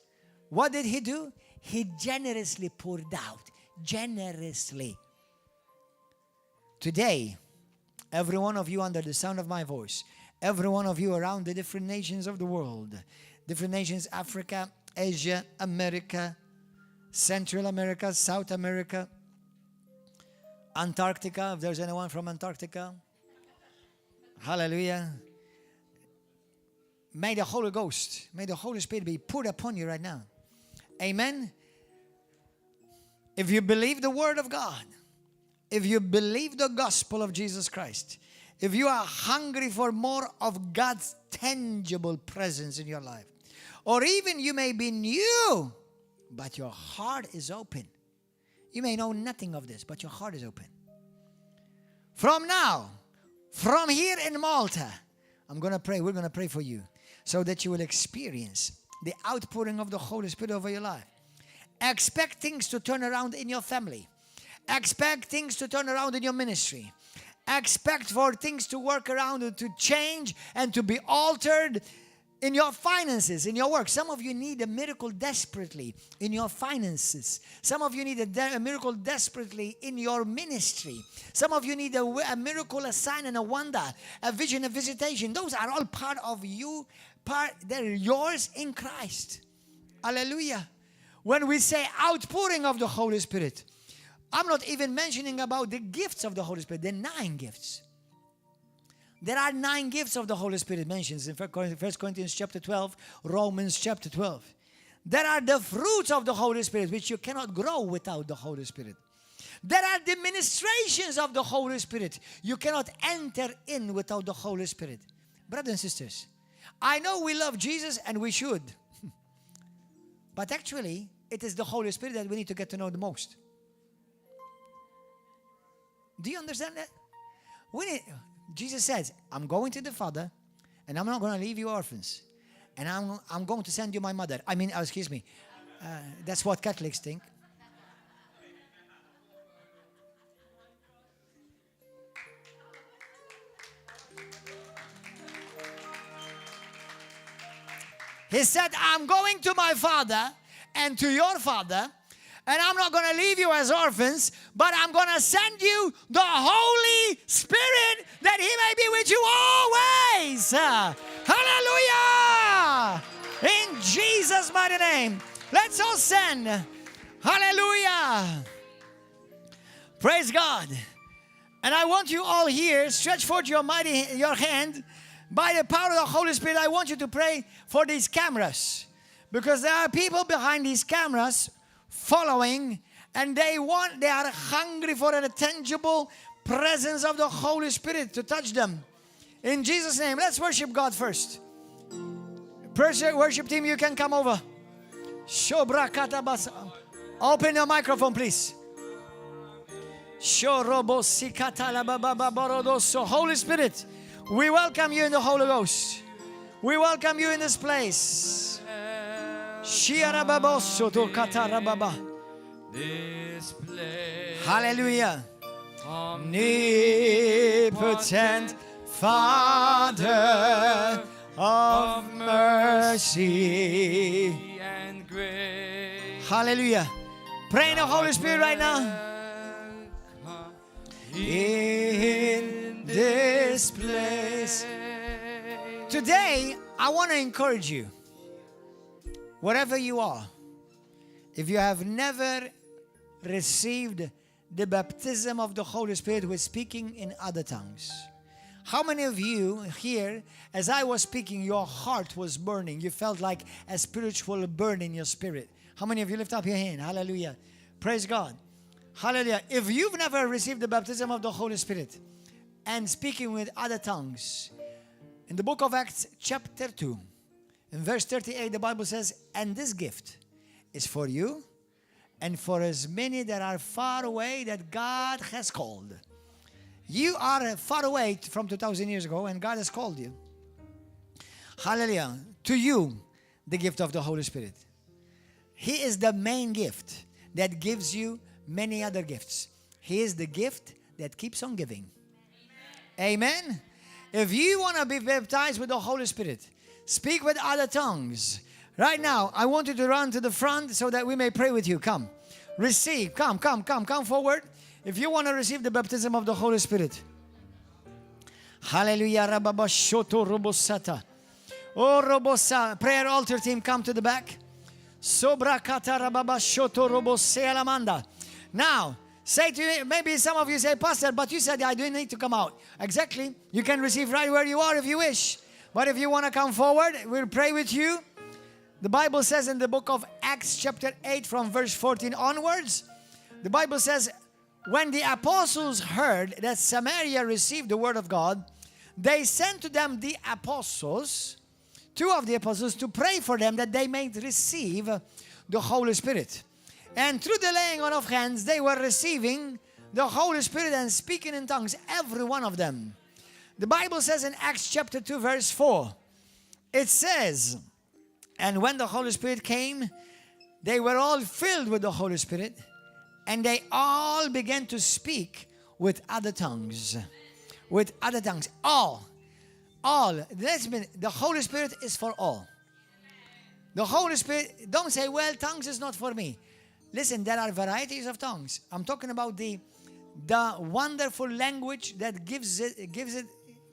What did He do? He generously poured out. Generously. Today, every one of you under the sound of my voice, every one of you around the different nations of the world, different nations, Africa, Asia, America, Central America, South America, Antarctica, if there's anyone from Antarctica. Hallelujah. May the Holy Ghost, may the Holy Spirit be poured upon you right now. Amen. If you believe the Word of God, if you believe the gospel of Jesus Christ, if you are hungry for more of God's tangible presence in your life, or even you may be new, but your heart is open. You may know nothing of this, but your heart is open. From now, from here in Malta, I'm going to pray. We're going to pray for you so that you will experience the outpouring of the Holy Spirit over your life. Expect things to turn around in your family. Expect things to turn around in your ministry. Expect for things to work around, to change and to be altered in your finances, in your work. Some of you need a miracle desperately in your finances. Some of you need a miracle desperately in your ministry. Some of you need a miracle, a sign and a wonder, a vision, a visitation. Those are all part of you. They're yours in Christ. Hallelujah. When we say outpouring of the Holy Spirit, I'm not even mentioning about the gifts of the Holy Spirit, the 9 gifts. There are 9 gifts of the Holy Spirit mentioned in 1 Corinthians chapter 12, Romans chapter 12. There are the fruits of the Holy Spirit, which you cannot grow without the Holy Spirit. There are the ministrations of the Holy Spirit. You cannot enter in without the Holy Spirit. Brothers and sisters, I know we love Jesus and we should. But actually, it is the Holy Spirit that we need to get to know the most. Do you understand that? Jesus says, I'm going to the Father, and I'm not going to leave you orphans. And I'm going to send you my mother. Excuse me. That's what Catholics think. He said, I'm going to my Father and to your Father, and I'm not going to leave you as orphans, but I'm going to send you the Holy Spirit that He may be with you always. Hallelujah! In Jesus' mighty name. Let's all send. Hallelujah! Praise God. And I want you all here, stretch forth your hand. By the power of the Holy Spirit, I want you to pray for these cameras. Because there are people behind these cameras following And they are hungry for a tangible presence of the Holy Spirit to touch them. In Jesus' name, let's worship God first. Worship team, you can come over. Open your microphone, please. Holy Spirit, we welcome you in the Holy Ghost. We welcome you in this place. This place. Hallelujah. Omnipotent Father of mercy and grace. Hallelujah. Pray in the Holy Spirit right now. In this place. Today, I want to encourage you. Wherever you are, if you have never received the baptism of the Holy Spirit with speaking in other tongues. How many of you here, as I was speaking, your heart was burning? You felt like a spiritual burn in your spirit. How many of you lift up your hand? Hallelujah. Praise God. Hallelujah. If you've never received the baptism of the Holy Spirit and speaking with other tongues, in the book of Acts chapter 2, in verse 38, the Bible says, and this gift is for you and for as many that are far away that God has called. You are far away from 2,000 years ago and God has called you. Hallelujah. To you, the gift of the Holy Spirit. He is the main gift that gives you many other gifts. He is the gift that keeps on giving. Amen. If you want to be baptized with the Holy Spirit, speak with other tongues. Right now, I want you to run to the front so that we may pray with you. Come. Receive. Come forward. If you want to receive the baptism of the Holy Spirit. Hallelujah. Rababashoto robosata. Oh, robosa. Prayer altar team, come to the back. Sobrakata rababashoto robosealamanda. Now, say to you, maybe some of you say, Pastor, but you said I don't need to come out. Exactly. You can receive right where you are if you wish. But if you want to come forward, we'll pray with you. The Bible says in the book of Acts chapter 8 from verse 14 onwards, the Bible says, when the apostles heard that Samaria received the word of God, they sent to them the apostles, two of the apostles, to pray for them that they may receive the Holy Spirit. And through the laying on of hands, they were receiving the Holy Spirit and speaking in tongues, every one of them. The Bible says in Acts chapter 2 verse 4, it says, and when the Holy Spirit came, they were all filled with the Holy Spirit, and they all began to speak with other tongues. With other tongues. All. The Holy Spirit is for all. The Holy Spirit, don't say, well, tongues is not for me. Listen, there are varieties of tongues. I'm talking about the wonderful language that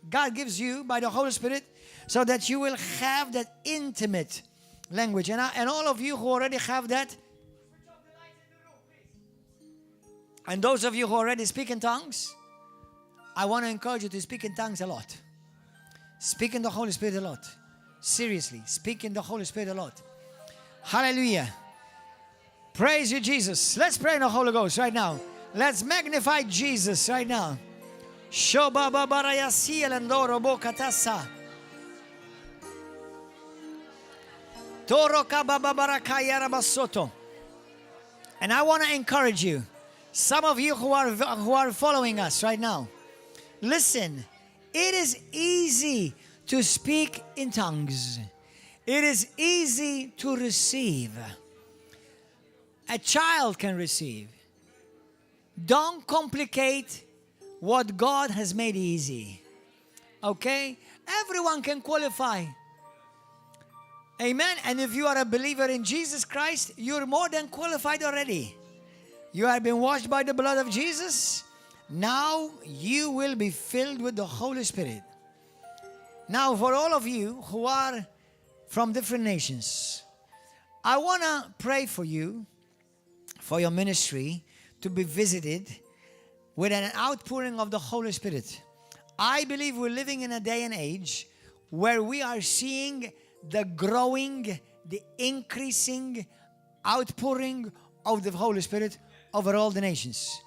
God gives you by the Holy Spirit, so that you will have that intimate language. And all of you who already have that, and those of you who already speak in tongues, I want to encourage you to speak in tongues a lot. Speak in the Holy Spirit a lot. Seriously, speak in the Holy Spirit a lot. Hallelujah. Praise you, Jesus. Let's pray in the Holy Ghost right now. Let's magnify Jesus right now. And I want to encourage you, some of you who are following us right now, listen, it is easy to speak in tongues. It is easy to receive. A child can receive. Don't complicate what God has made easy. Okay? Everyone can qualify. Amen. And if you are a believer in Jesus Christ, you're more than qualified already. You have been washed by the blood of Jesus. Now you will be filled with the Holy Spirit. Now for all of you who are from different nations, I want to pray for you, for your ministry to be visited with an outpouring of the Holy Spirit. I believe we're living in a day and age where we are seeing the growing, the increasing outpouring of the Holy Spirit over all the nations.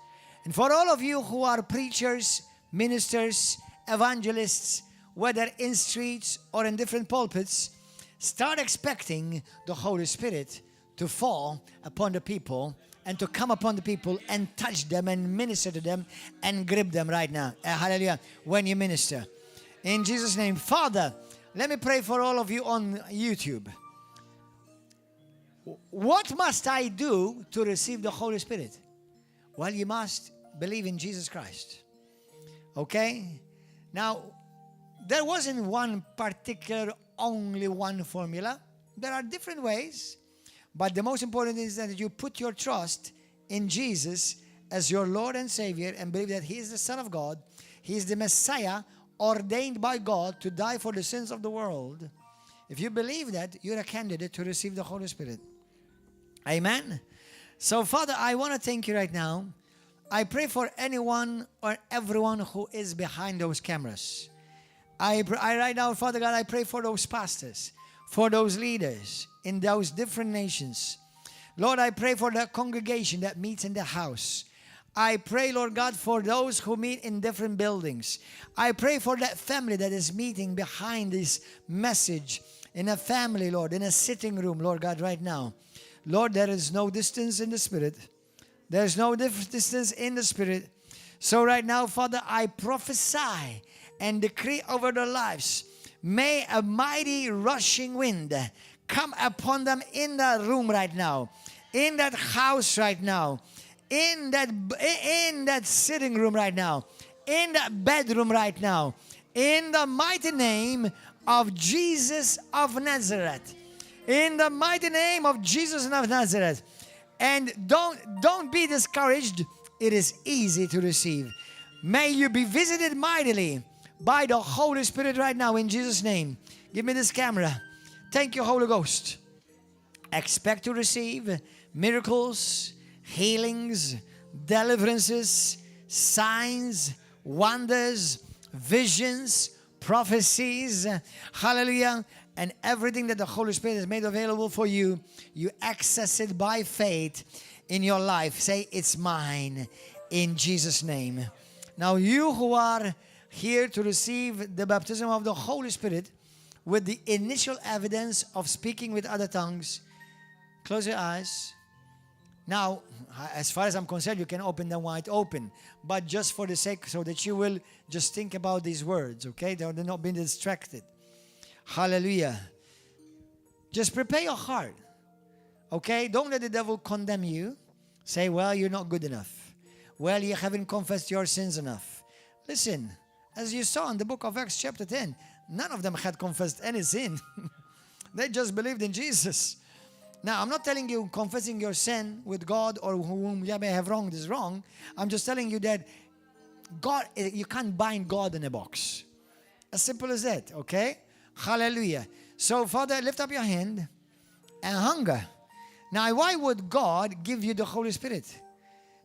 And for all of you who are preachers, ministers, evangelists, whether in streets or in different pulpits, start expecting the Holy Spirit to fall upon the people and to come upon the people and touch them and minister to them and grip them right now. Hallelujah. When you minister. In Jesus' name. Father, let me pray for all of you on YouTube. What must I do to receive the Holy Spirit? Well, you must believe in Jesus Christ. Okay? Now, there wasn't one particular, only one formula. There are different ways. But the most important is that you put your trust in Jesus as your Lord and Savior and believe that He is the Son of God. He is the Messiah ordained by God to die for the sins of the world. If you believe that, you're a candidate to receive the Holy Spirit. Amen. So, Father, I want to thank you right now. I pray for anyone or everyone who is behind those cameras. I right now, Father God, I pray for those pastors, for those leaders in those different nations. Lord, I pray for the congregation that meets in the house. I pray, Lord God, for those who meet in different buildings. I pray for that family that is meeting behind this message in a family, Lord, in a sitting room, Lord God, right now. Lord, there is no distance in the Spirit. There is no distance in the Spirit. So right now, Father, I prophesy and decree over their lives. May a mighty rushing wind come upon them in that room right now, in that house right now, in that sitting room right now, in that bedroom right now, in the mighty name of Jesus of Nazareth. In the mighty name of Jesus of Nazareth. And don't be discouraged. It is easy to receive. May you be visited mightily by the Holy Spirit right now in Jesus' name. Give me this camera. Thank you, Holy Ghost. Expect to receive miracles, healings, deliverances, signs, wonders, visions, prophecies. Hallelujah. And everything that the Holy Spirit has made available for you, you access it by faith in your life. Say, it's mine in Jesus' name. Now, you who are here to receive the baptism of the Holy Spirit with the initial evidence of speaking with other tongues, close your eyes. Now, as far as I'm concerned, you can open them wide open. But just for the sake, so that you will just think about these words, okay? They're not being distracted. Hallelujah. Just prepare your heart. Okay? Don't let the devil condemn you. Say, well, you're not good enough. Well, you haven't confessed your sins enough. Listen, as you saw in the book of Acts chapter 10, none of them had confessed any sin. They just believed in Jesus. Now, I'm not telling you confessing your sin with God or whom you may have wronged is wrong. I'm just telling you that God, you can't bind God in a box. As simple as that, okay? Hallelujah. So, Father, lift up your hand and hunger. Now, why would God give you the Holy Spirit?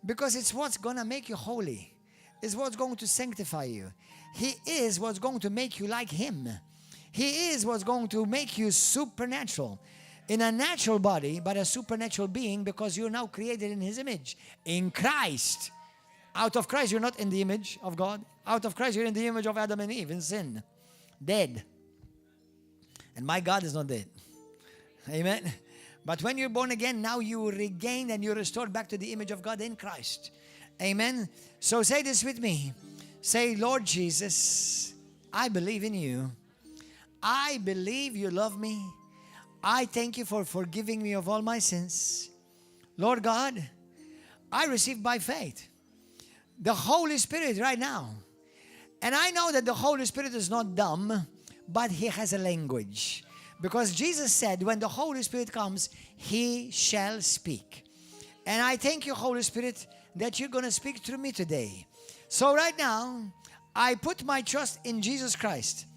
Because it's what's going to make you holy. It's what's going to sanctify you. He is what's going to make you like Him. He is what's going to make you supernatural. In a natural body, but a supernatural being, because you're now created in His image. In Christ. Out of Christ, you're not in the image of God. Out of Christ, you're in the image of Adam and Eve in sin. Dead. And my God is not dead. Amen. But when you're born again, now you regain and you're restored back to the image of God in Christ. Amen. So say this with me. Say, Lord Jesus, I believe in you. I believe you love me. I thank you for forgiving me of all my sins. Lord God, I receive by faith the Holy Spirit right now. And I know that the Holy Spirit is not dumb, but He has a language. Because Jesus said, when the Holy Spirit comes, He shall speak. And I thank you, Holy Spirit, that you're going to speak through me today. So right now, I put my trust in Jesus Christ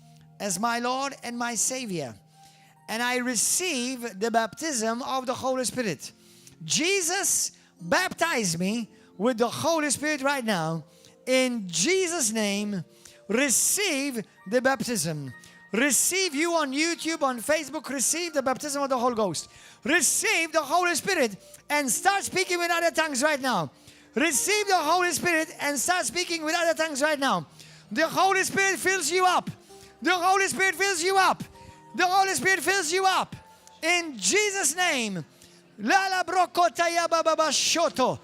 as my Lord and my Savior. And I receive the baptism of the Holy Spirit. Jesus, baptize me with the Holy Spirit right now. In Jesus' name, receive the baptism. Receive you on YouTube, on Facebook. Receive the baptism of the Holy Ghost. Receive the Holy Spirit and start speaking with other tongues right now. Receive the Holy Spirit and start speaking with other tongues right now. The Holy Spirit fills you up. The Holy Spirit fills you up. The Holy Spirit fills you up. In Jesus' name. Lala brokotaya baba shoto.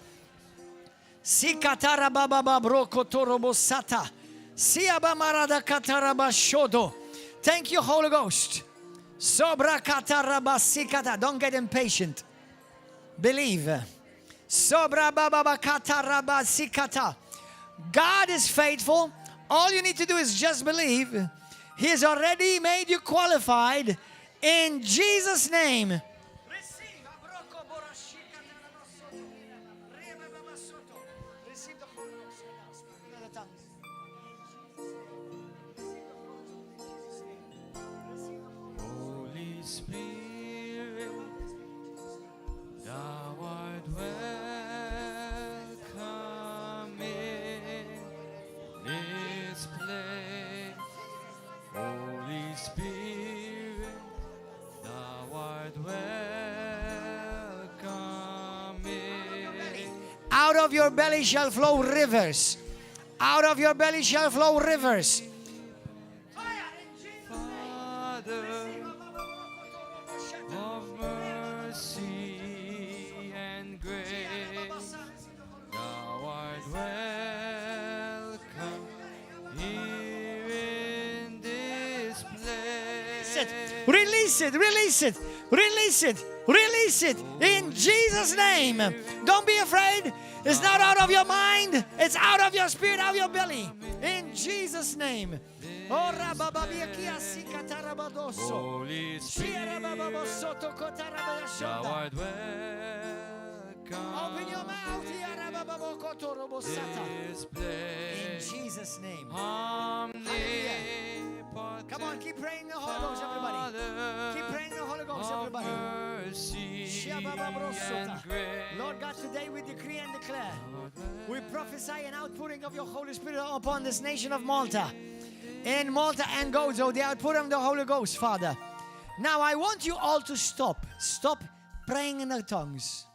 Sikatara baba brokotorobo. Siaba marada kataraba shodo. Thank you, Holy Ghost. Sobra kataraba sikata. Don't get impatient. Believe. Sobra baba kataraba sikata. God is faithful. All you need to do is just believe. He has already made you qualified. In Jesus' name. Receive the Holy Ghost. Speak in other tongues. Holy Spirit, thou art welcome in this place. Holy Spirit, thou art welcome in. Out of your belly shall flow rivers. Out of your belly shall flow rivers. Father of mercy and grace, thou art welcome here in this place. Release it, release it, release it, release it in Jesus' name. Don't be afraid. It's not out of your mind, it's out of your spirit, out of your belly. In Jesus' name. Holy Spirit, thou art welcome Open your mouth. this place. In Jesus' name. Omnipotent Come on, keep praying the Holy Ghost, everybody. Keep praying the Holy Ghost, of everybody. mercy and grace. Lord God, today we decree and declare, we prophesy an outpouring of your Holy Spirit upon this nation of Malta. In Malta and Gozo, the outpouring of the Holy Ghost, Father. Now I want you all to stop. Stop praying in the tongues.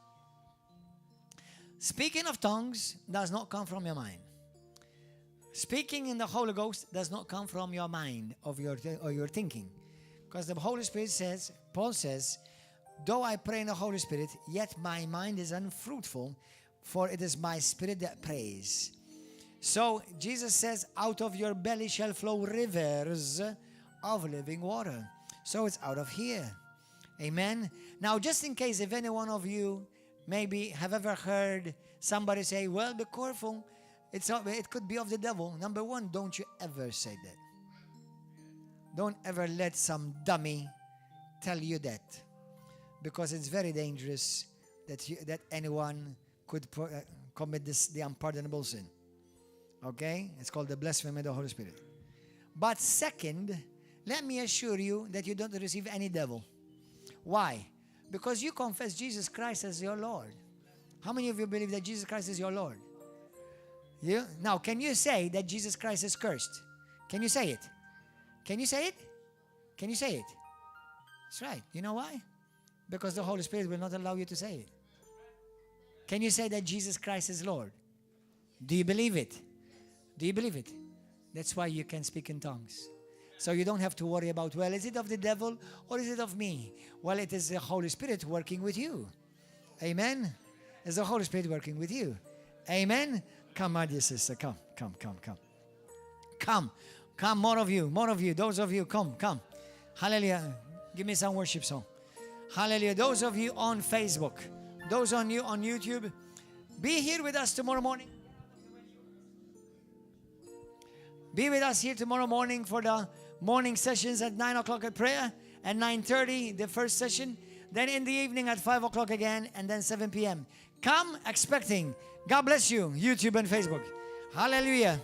Speaking of tongues does not come from your mind. Speaking in the Holy Ghost does not come from your mind or your thinking. Because the Holy Spirit says, Paul says, though I pray in the Holy Spirit, yet my mind is unfruitful, for it is my spirit that prays. So Jesus says, out of your belly shall flow rivers of living water. So it's out of here. Amen. Now, just in case if any one of you maybe have ever heard somebody say, well, be careful, it could be of the devil. Number one, don't you ever say that. Don't ever let some dummy tell you that, because it's very dangerous that anyone could commit the unpardonable sin. Okay? It's called the blasphemy of the Holy Spirit. But second, let me assure you that you don't receive any devil. Why? Because you confess Jesus Christ as your Lord. How many of you believe that Jesus Christ is your Lord? You? Now, can you say that Jesus Christ is cursed? Can you say it? Can you say it? Can you say it? That's right. You know why? Because the Holy Spirit will not allow you to say it. Can you say that Jesus Christ is Lord? Do you believe it? Do you believe it? That's why you can speak in tongues. So you don't have to worry about, well, is it of the devil or is it of me? Well, it is the Holy Spirit working with you. Amen? It's the Holy Spirit working with you. Amen? Come, my dear sister. Come. Come, more of you. Those of you, come. Hallelujah. Give me some worship song. Hallelujah. Those of you on Facebook, those on you on YouTube, be here with us tomorrow morning. Be with us here tomorrow morning for the morning sessions at 9 o'clock at prayer, at 9:30 the first session, then in the evening at 5 o'clock again, and then 7 p.m. Come expecting. God bless you, YouTube and Facebook. Hallelujah.